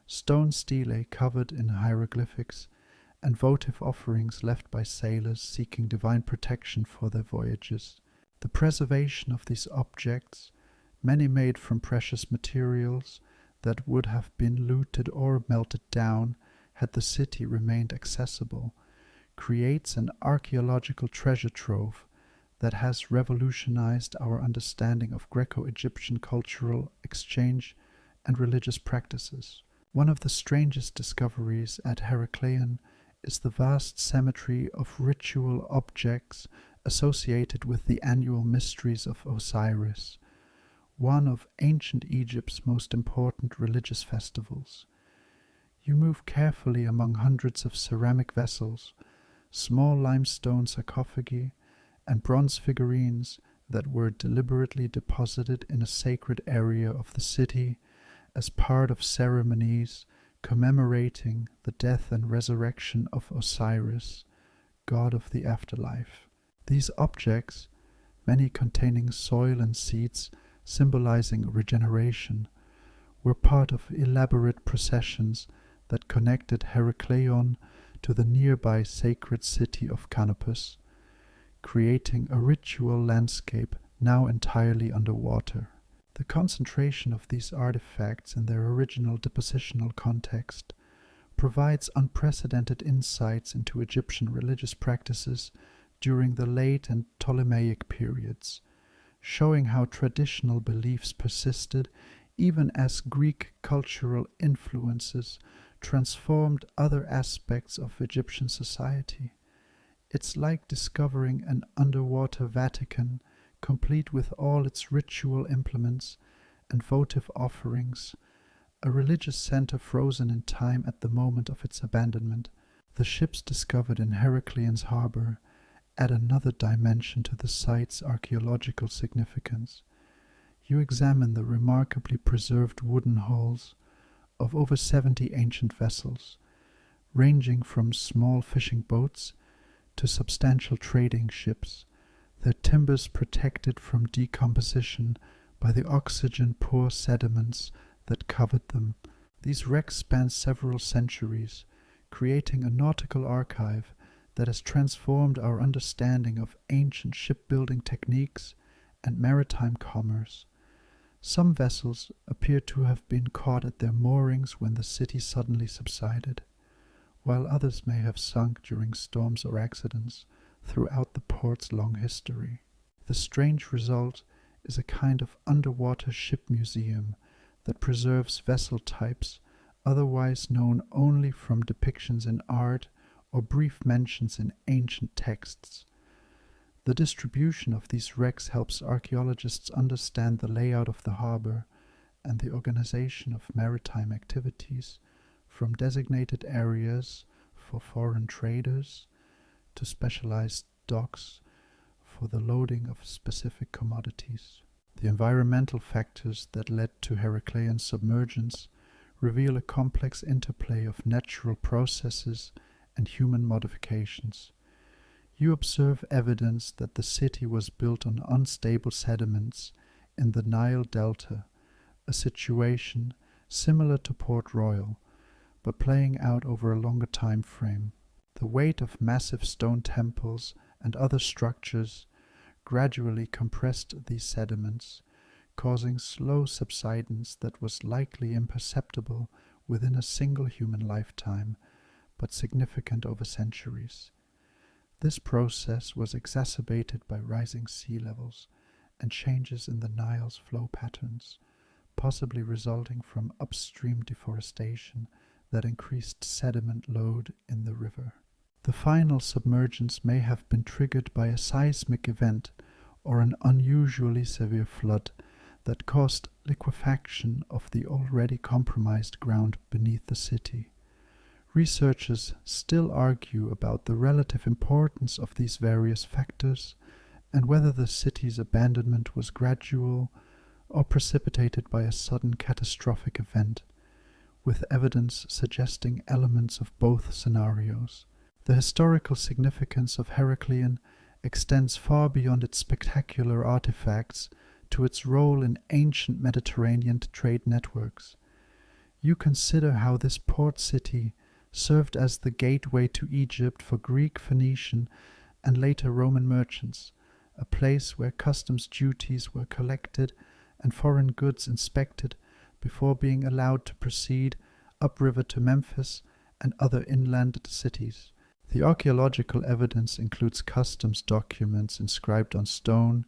stone stelae covered in hieroglyphics, and votive offerings left by sailors seeking divine protection for their voyages. The preservation of these objects, many made from precious materials that would have been looted or melted down had the city remained accessible, creates an archaeological treasure trove that has revolutionized our understanding of Greco-Egyptian cultural exchange and religious practices. One of the strangest discoveries at Heracleion is the vast cemetery of ritual objects associated with the annual mysteries of Osiris, one of ancient Egypt's most important religious festivals. You move carefully among hundreds of ceramic vessels, small limestone sarcophagi, and bronze figurines that were deliberately deposited in a sacred area of the city as part of ceremonies commemorating the death and resurrection of Osiris, god of the afterlife. These objects, many containing soil and seeds symbolizing regeneration, were part of elaborate processions that connected Heracleion to the nearby sacred city of Canopus, creating a ritual landscape now entirely underwater. The concentration of these artifacts in their original depositional context provides unprecedented insights into Egyptian religious practices during the late and Ptolemaic periods, showing how traditional beliefs persisted even as Greek cultural influences transformed other aspects of Egyptian society. It's like discovering an underwater Vatican, complete with all its ritual implements and votive offerings, a religious center frozen in time at the moment of its abandonment. The ships discovered in Heracleon's harbor add another dimension to the site's archaeological significance. You examine the remarkably preserved wooden hulls of over 70 ancient vessels, ranging from small fishing boats to substantial trading ships, their timbers protected from decomposition by the oxygen-poor sediments that covered them. These wrecks span several centuries, creating a nautical archive that has transformed our understanding of ancient shipbuilding techniques and maritime commerce. Some vessels appear to have been caught at their moorings when the city suddenly subsided, while others may have sunk during storms or accidents throughout the port's long history. The strange result is a kind of underwater ship museum that preserves vessel types otherwise known only from depictions in art or brief mentions in ancient texts. The distribution of these wrecks helps archaeologists understand the layout of the harbor and the organization of maritime activities, from designated areas for foreign traders to specialized docks for the loading of specific commodities. The environmental factors that led to Heraclean submergence reveal a complex interplay of natural processes and human modifications. You observe evidence that the city was built on unstable sediments in the Nile Delta, a situation similar to Port Royal, but playing out over a longer time frame. The weight of massive stone temples and other structures gradually compressed these sediments, causing slow subsidence that was likely imperceptible within a single human lifetime, but significant over centuries. This process was exacerbated by rising sea levels and changes in the Nile's flow patterns, possibly resulting from upstream deforestation that increased sediment load in the river. The final submergence may have been triggered by a seismic event or an unusually severe flood that caused liquefaction of the already compromised ground beneath the city. Researchers still argue about the relative importance of these various factors and whether the city's abandonment was gradual or precipitated by a sudden catastrophic event, with evidence suggesting elements of both scenarios. The historical significance of Heracleion extends far beyond its spectacular artifacts to its role in ancient Mediterranean trade networks. You consider how this port city served as the gateway to Egypt for Greek, Phoenician, and later Roman merchants, a place where customs duties were collected and foreign goods inspected before being allowed to proceed upriver to Memphis and other inland cities. The archaeological evidence includes customs documents inscribed on stone,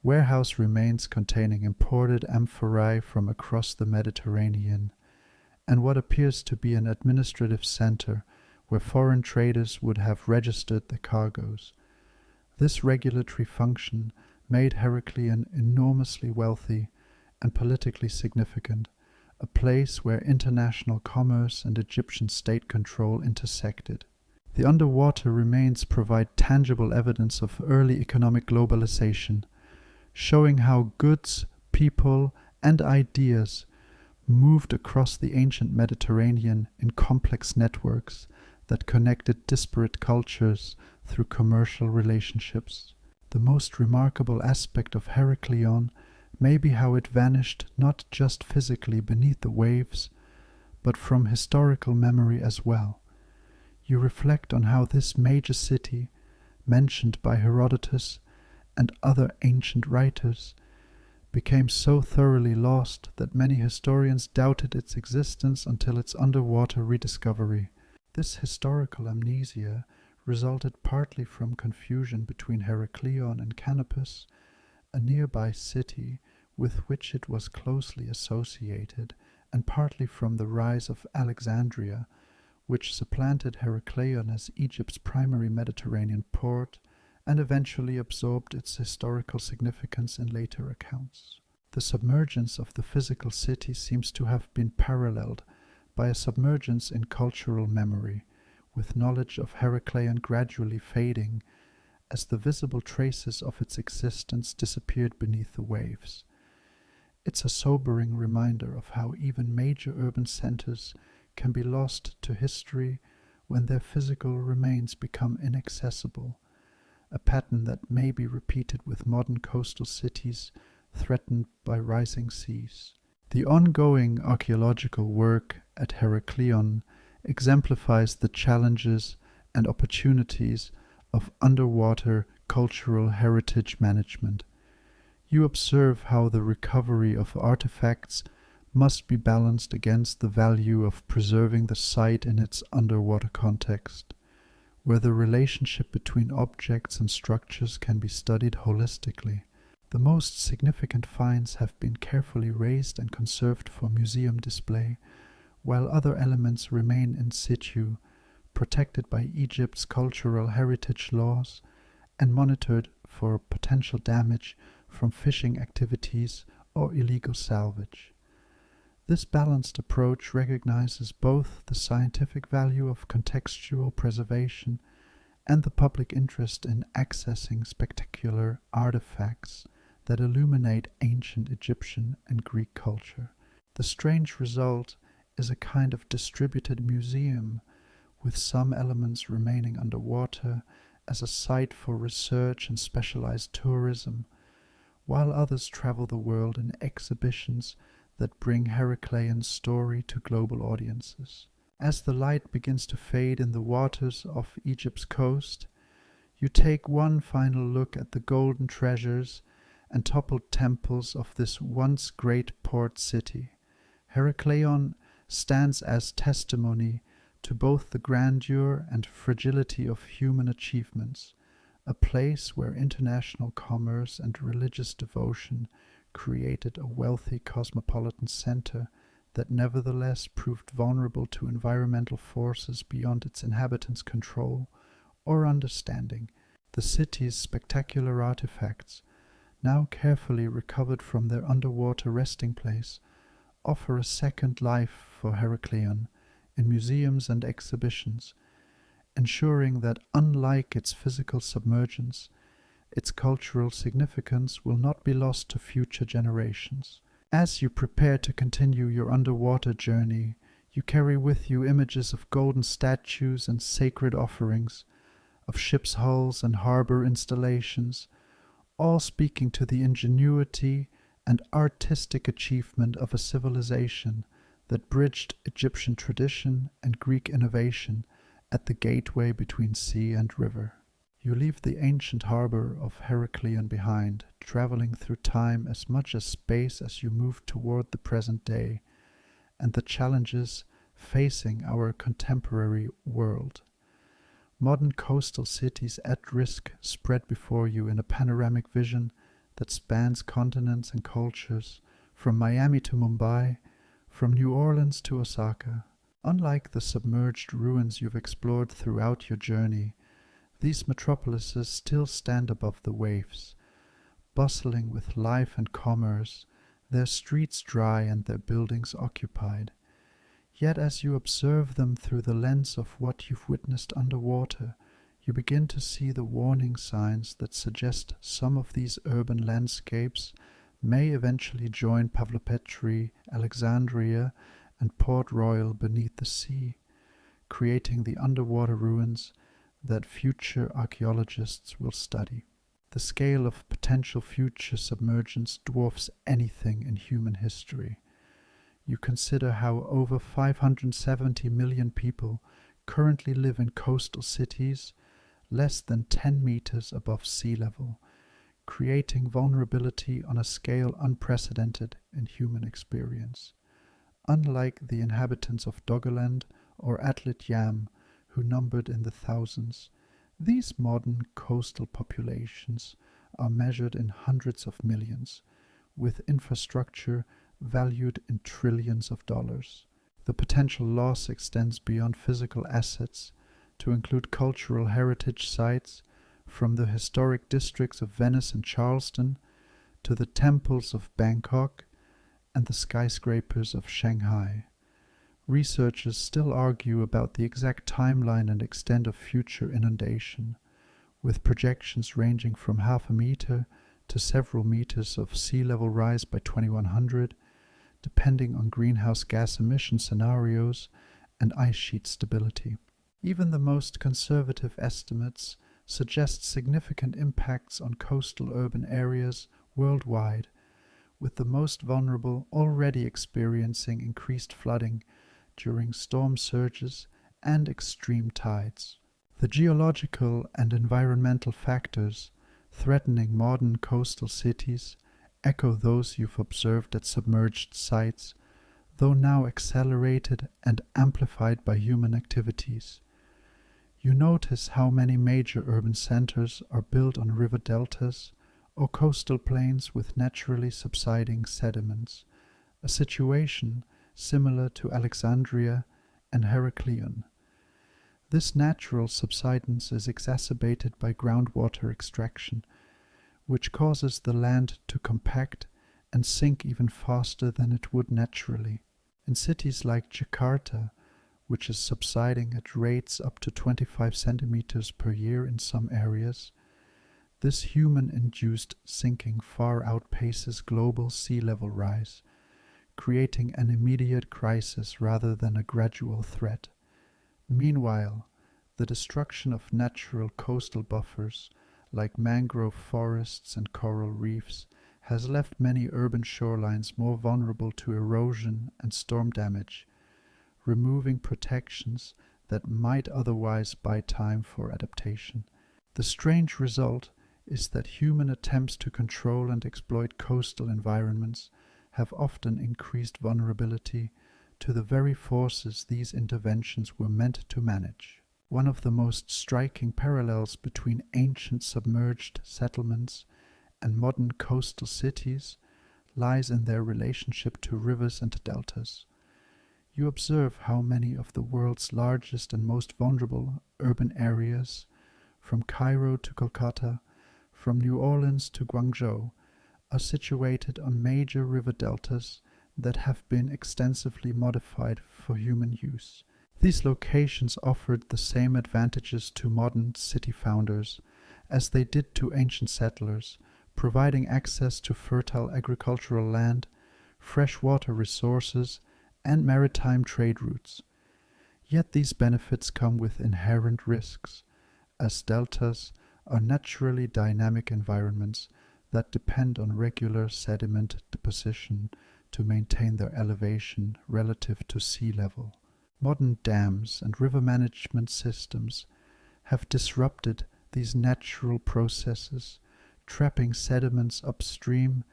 warehouse remains containing imported amphorae from across the Mediterranean, and what appears to be an administrative center where foreign traders would have registered the cargoes. This regulatory function made Heracleion enormously wealthy and politically significant, a place where international commerce and Egyptian state control intersected. The underwater remains provide tangible evidence of early economic globalization, showing how goods, people, and ideas moved across the ancient Mediterranean in complex networks that connected disparate cultures through commercial relationships. The most remarkable aspect of Heracleion may be how it vanished not just physically beneath the waves, but from historical memory as well. You reflect on how this major city, mentioned by Herodotus and other ancient writers, became so thoroughly lost that many historians doubted its existence until its underwater rediscovery. This historical amnesia resulted partly from confusion between Heracleion and Canopus, a nearby city with which it was closely associated, and partly from the rise of Alexandria, which supplanted Heracleion as Egypt's primary Mediterranean port and eventually absorbed its historical significance in later accounts. The submergence of the physical city seems to have been paralleled by a submergence in cultural memory, with knowledge of Heracleion gradually fading as the visible traces of its existence disappeared beneath the waves. It's a sobering reminder of how even major urban centers can be lost to history when their physical remains become inaccessible, a pattern that may be repeated with modern coastal cities threatened by rising seas. The ongoing archaeological work at Heracleion exemplifies the challenges and opportunities of underwater cultural heritage management. You observe how the recovery of artifacts must be balanced against the value of preserving the site in its underwater context, where the relationship between objects and structures can be studied holistically. The most significant finds have been carefully raised and conserved for museum display, while other elements remain in situ, protected by Egypt's cultural heritage laws and monitored for potential damage from fishing activities or illegal salvage. This balanced approach recognizes both the scientific value of contextual preservation and the public interest in accessing spectacular artifacts that illuminate ancient Egyptian and Greek culture. The strange result is a kind of distributed museum, with some elements remaining underwater as a site for research and specialized tourism, while others travel the world in exhibitions that bring Heraclean's story to global audiences. As the light begins to fade in the waters off Egypt's coast, you take one final look at the golden treasures and toppled temples of this once great port city. Heracleion stands as testimony to both the grandeur and fragility of human achievements, a place where international commerce and religious devotion created a wealthy cosmopolitan center that nevertheless proved vulnerable to environmental forces beyond its inhabitants' control or understanding. The city's spectacular artifacts, now carefully recovered from their underwater resting place, offer a second life for Heracleion in museums and exhibitions, ensuring that unlike its physical submergence, its cultural significance will not be lost to future generations. As you prepare to continue your underwater journey, you carry with you images of golden statues and sacred offerings, of ships' hulls and harbor installations, all speaking to the ingenuity and artistic achievement of a civilization that bridged Egyptian tradition and Greek innovation at the gateway between sea and river. You leave the ancient harbor of Heracleion behind, traveling through time as much as space as you move toward the present day and the challenges facing our contemporary world. Modern coastal cities at risk spread before you in a panoramic vision that spans continents and cultures, from Miami to Mumbai, from New Orleans to Osaka. Unlike the submerged ruins you've explored throughout your journey, these metropolises still stand above the waves, bustling with life and commerce, their streets dry and their buildings occupied. Yet as you observe them through the lens of what you've witnessed underwater, you begin to see the warning signs that suggest some of these urban landscapes may eventually join Pavlopetri, Alexandria, and Port Royal beneath the sea, creating the underwater ruins that future archaeologists will study. The scale of potential future submergence dwarfs anything in human history. You consider how over 570 million people currently live in coastal cities less than 10 meters above sea level, creating vulnerability on a scale unprecedented in human experience. Unlike the inhabitants of Doggerland or Atlit Yam, who numbered in the thousands, these modern coastal populations are measured in hundreds of millions, with infrastructure valued in trillions of dollars. The potential loss extends beyond physical assets to include cultural heritage sites, from the historic districts of Venice and Charleston to the temples of Bangkok and the skyscrapers of Shanghai. Researchers still argue about the exact timeline and extent of future inundation, with projections ranging from half a meter to several meters of sea level rise by 2100, depending on greenhouse gas emission scenarios and ice sheet stability. Even the most conservative estimates suggest significant impacts on coastal urban areas worldwide, with the most vulnerable already experiencing increased flooding during storm surges and extreme tides. The geological and environmental factors threatening modern coastal cities echo those you've observed at submerged sites, though now accelerated and amplified by human activities. You notice how many major urban centers are built on river deltas or coastal plains with naturally subsiding sediments, a situation similar to Alexandria and Heracleion. This natural subsidence is exacerbated by groundwater extraction, which causes the land to compact and sink even faster than it would naturally. In cities like Jakarta, which is subsiding at rates up to 25 centimeters per year in some areas, this human-induced sinking far outpaces global sea level rise, creating an immediate crisis rather than a gradual threat. Meanwhile, the destruction of natural coastal buffers like mangrove forests and coral reefs has left many urban shorelines more vulnerable to erosion and storm damage, removing protections that might otherwise buy time for adaptation. The strange result is that human attempts to control and exploit coastal environments have often increased vulnerability to the very forces these interventions were meant to manage. One of the most striking parallels between ancient submerged settlements and modern coastal cities lies in their relationship to rivers and deltas. You observe how many of the world's largest and most vulnerable urban areas, from Cairo to Kolkata, from New Orleans to Guangzhou, are situated on major river deltas that have been extensively modified for human use. These locations offered the same advantages to modern city founders as they did to ancient settlers, providing access to fertile agricultural land, fresh water resources, and maritime trade routes. Yet these benefits come with inherent risks, as deltas are naturally dynamic environments that depend on regular sediment deposition to maintain their elevation relative to sea level. Modern dams and river management systems have disrupted these natural processes, trapping sediments upstream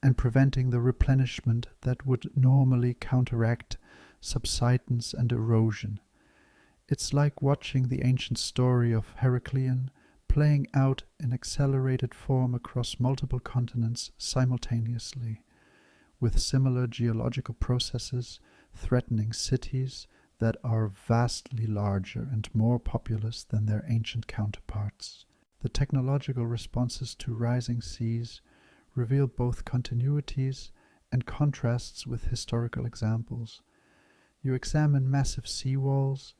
and preventing the replenishment that would normally counteract subsidence and erosion. It's like watching the ancient story of Heraclean playing out in accelerated form across multiple continents simultaneously, with similar geological processes threatening cities that are vastly larger and more populous than their ancient counterparts. The technological responses to rising seas reveal both continuities and contrasts with historical examples. You examine massive seawalls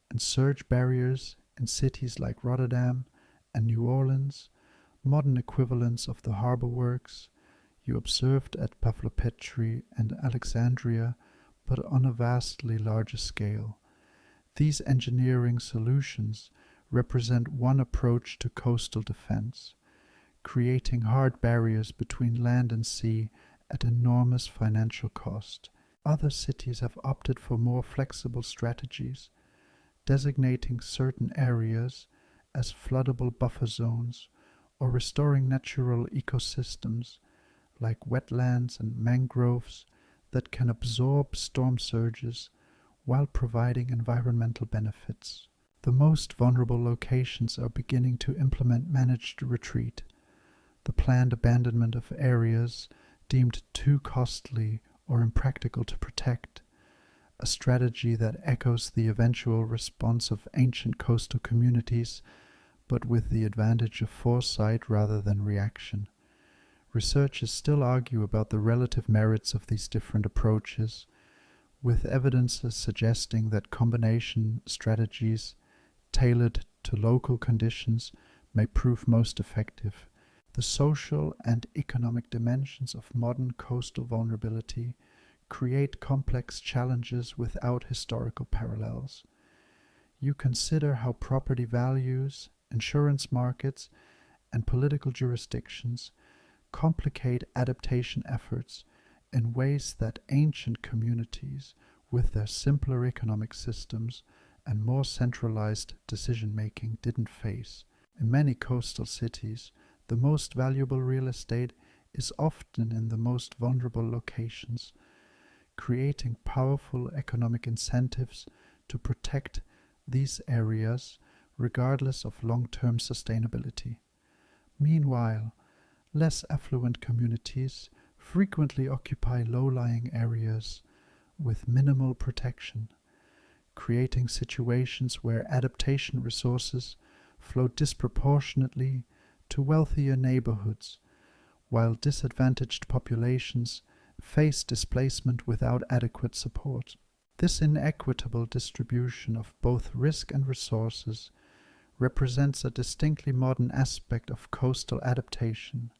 and surge barriers in cities like Rotterdam and New Orleans, modern equivalents of the harbor works you observed at Pavlopetri and Alexandria, but on a vastly larger scale. These engineering solutions represent one approach to coastal defense, creating hard barriers between land and sea at enormous financial cost. Other cities have opted for more flexible strategies, designating certain areas as floodable buffer zones or restoring natural ecosystems like wetlands and mangroves that can absorb storm surges while providing environmental benefits. The most vulnerable locations are beginning to implement managed retreat, the planned abandonment of areas deemed too costly or impractical to protect, a strategy that echoes the eventual response of ancient coastal communities, but with the advantage of foresight rather than reaction. Researchers still argue about the relative merits of these different approaches, with evidences suggesting that combination strategies tailored to local conditions may prove most effective. The social and economic dimensions of modern coastal vulnerability create complex challenges without historical parallels. You consider how property values, insurance markets, and political jurisdictions complicate adaptation efforts in ways that ancient communities, with their simpler economic systems and more centralized decision-making, didn't face. In many coastal cities, the most valuable real estate is often in the most vulnerable locations, creating powerful economic incentives to protect these areas regardless of long-term sustainability. Meanwhile, less affluent communities frequently occupy low-lying areas with minimal protection, creating situations where adaptation resources flow disproportionately to wealthier neighborhoods, while disadvantaged populations face displacement without adequate support. This inequitable distribution of both risk and resources represents a distinctly modern aspect of coastal adaptation,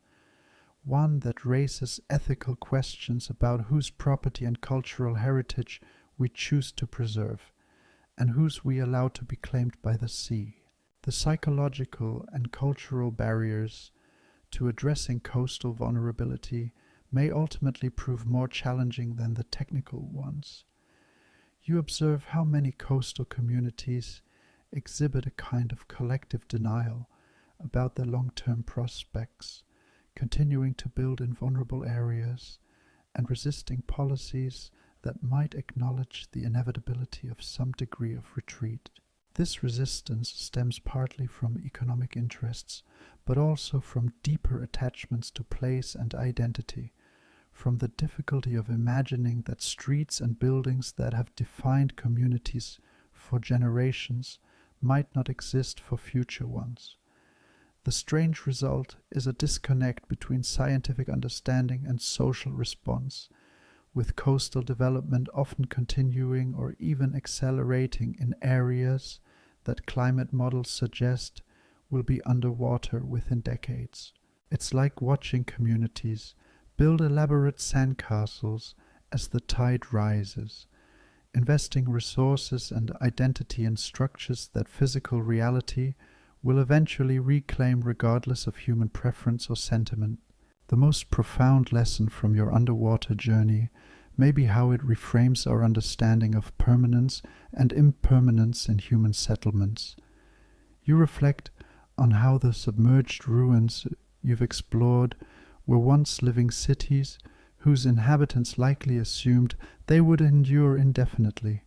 one that raises ethical questions about whose property and cultural heritage we choose to preserve, and whose we allow to be claimed by the sea. The psychological and cultural barriers to addressing coastal vulnerability may ultimately prove more challenging than the technical ones. You observe how many coastal communities exhibit a kind of collective denial about their long-term prospects, continuing to build in vulnerable areas and resisting policies that might acknowledge the inevitability of some degree of retreat. This resistance stems partly from economic interests, but also from deeper attachments to place and identity, from the difficulty of imagining that streets and buildings that have defined communities for generations might not exist for future ones. The strange result is a disconnect between scientific understanding and social response, with coastal development often continuing or even accelerating in areas that climate models suggest will be underwater within decades. It's like watching communities build elaborate sandcastles as the tide rises, investing resources and identity in structures that physical reality will eventually reclaim regardless of human preference or sentiment. The most profound lesson from your underwater journey may be how it reframes our understanding of permanence and impermanence in human settlements. You reflect on how the submerged ruins you've explored were once living cities whose inhabitants likely assumed they would endure indefinitely,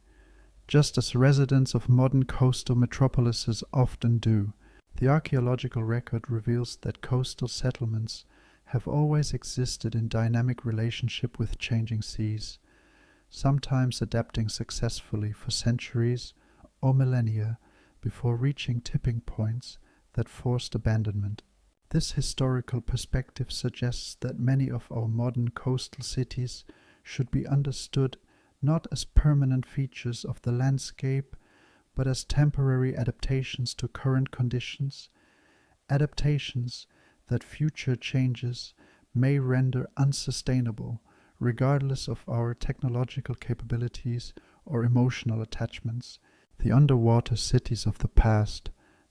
just as residents of modern coastal metropolises often do. The archaeological record reveals that coastal settlements have always existed in dynamic relationship with changing seas, sometimes adapting successfully for centuries or millennia before reaching tipping points that forced abandonment. This historical perspective suggests that many of our modern coastal cities should be understood not as permanent features of the landscape, but as temporary adaptations to current conditions, adaptations that future changes may render unsustainable, regardless of our technological capabilities or emotional attachments. The underwater cities of the past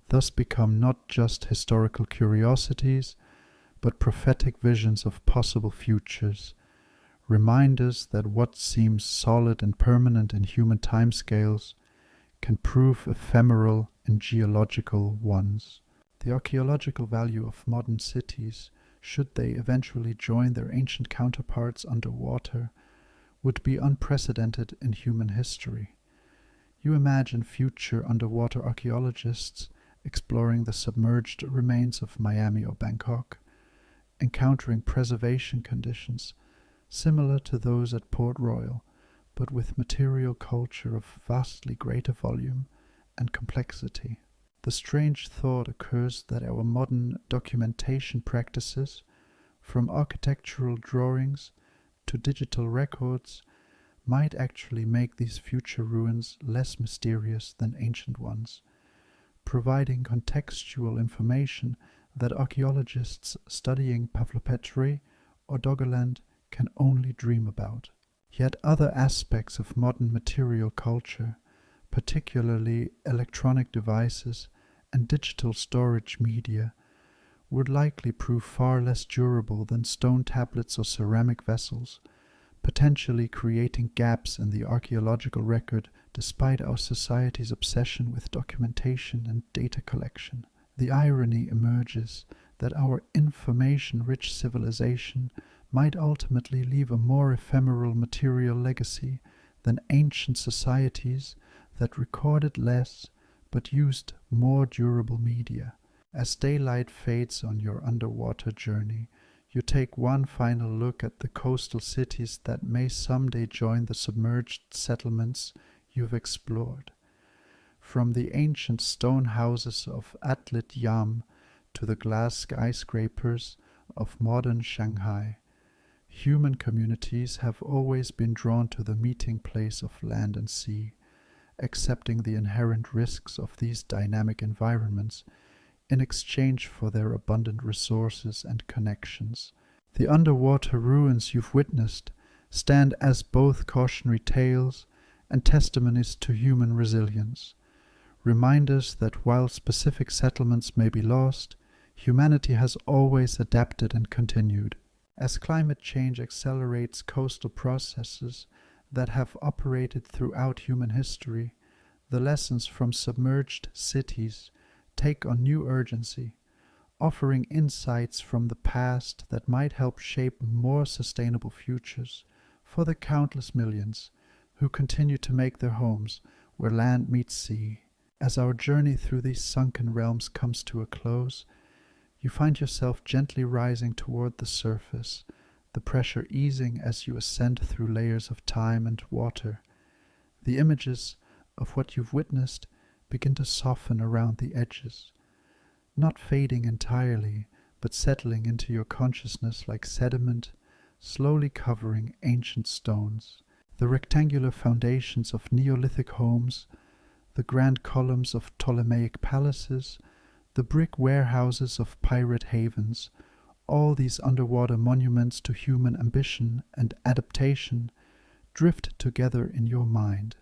thus become not just historical curiosities, but prophetic visions of possible futures, reminders that what seems solid and permanent in human timescales can prove ephemeral in geological ones. The archaeological value of modern cities, should they eventually join their ancient counterparts underwater, would be unprecedented in human history. You imagine future underwater archaeologists exploring the submerged remains of Miami or Bangkok, encountering preservation conditions similar to those at Port Royal, but with material culture of vastly greater volume and complexity. The strange thought occurs that our modern documentation practices, from architectural drawings to digital records, might actually make these future ruins less mysterious than ancient ones, providing contextual information that archaeologists studying Pavlopetri or Doggerland can only dream about. Yet other aspects of modern material culture, particularly electronic devices and digital storage media, would likely prove far less durable than stone tablets or ceramic vessels, potentially creating gaps in the archaeological record despite our society's obsession with documentation and data collection. The irony emerges that our information-rich civilization might ultimately leave a more ephemeral material legacy than ancient societies that recorded less but used more durable media. As daylight fades on your underwater journey, you take one final look at the coastal cities that may someday join the submerged settlements you've explored. From the ancient stone houses of Atlit Yam to the glass skyscrapers of modern Shanghai, Human communities have always been drawn to the meeting place of land and sea, accepting the inherent risks of these dynamic environments in exchange for their abundant resources and connections. The underwater ruins you've witnessed stand as both cautionary tales and testimonies to human resilience, reminders that while specific settlements may be lost, humanity has always adapted and continued. As climate change accelerates coastal processes that have operated throughout human history, the lessons from submerged cities take on new urgency, offering insights from the past that might help shape more sustainable futures for the countless millions who continue to make their homes where land meets sea. As our journey through these sunken realms comes to a close, you find yourself gently rising toward the surface, the pressure easing as you ascend through layers of time and water. The images of what you've witnessed begin to soften around the edges, not fading entirely, but settling into your consciousness like sediment, slowly covering ancient stones. The rectangular foundations of Neolithic homes, the grand columns of Ptolemaic palaces, the brick warehouses of pirate havens, all these underwater monuments to human ambition and adaptation drift together in your mind,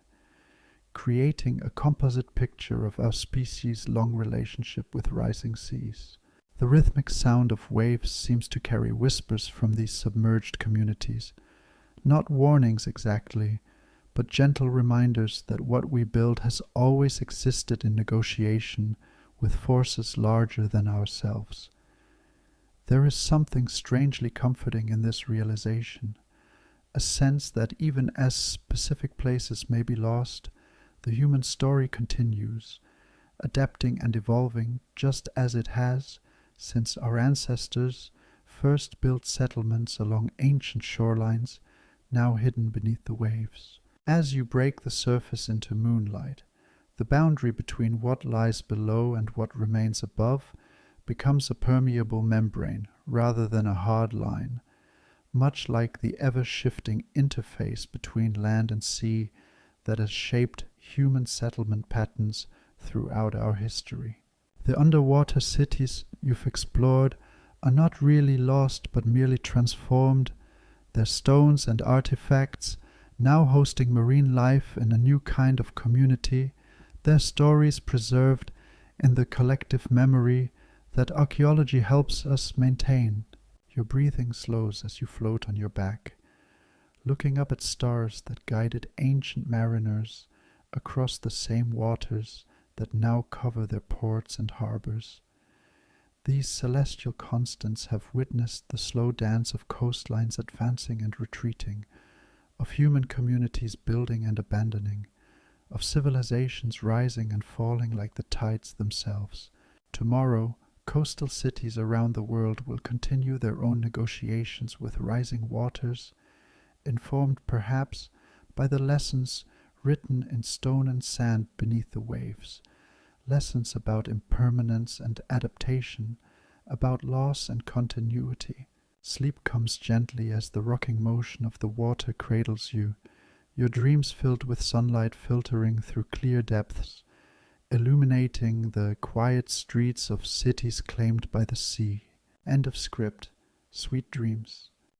creating a composite picture of our species' long relationship with rising seas. The rhythmic sound of waves seems to carry whispers from these submerged communities, not warnings exactly, but gentle reminders that what we build has always existed in negotiation with forces larger than ourselves. There is something strangely comforting in this realization, a sense that even as specific places may be lost, the human story continues, adapting and evolving just as it has since our ancestors first built settlements along ancient shorelines now hidden beneath the waves. As you break the surface into moonlight, the boundary between what lies below and what remains above becomes a permeable membrane rather than a hard line, much like the ever-shifting interface between land and sea that has shaped human settlement patterns throughout our history. The underwater cities you've explored are not really lost but merely transformed, their stones and artifacts now hosting marine life in a new kind of community, their stories preserved in the collective memory that archaeology helps us maintain. Your breathing slows as you float on your back, looking up at stars that guided ancient mariners across the same waters that now cover their ports and harbors. These celestial constants have witnessed the slow dance of coastlines advancing and retreating, of human communities building and abandoning, of civilizations rising and falling like the tides themselves. Tomorrow, coastal cities around the world will continue their own negotiations with rising waters, informed perhaps by the lessons written in stone and sand beneath the waves, lessons about impermanence and adaptation, about loss and continuity. Sleep comes gently as the rocking motion of the water cradles you, your dreams filled with sunlight filtering through clear depths, illuminating the quiet streets of cities claimed by the sea. End of script. Sweet dreams.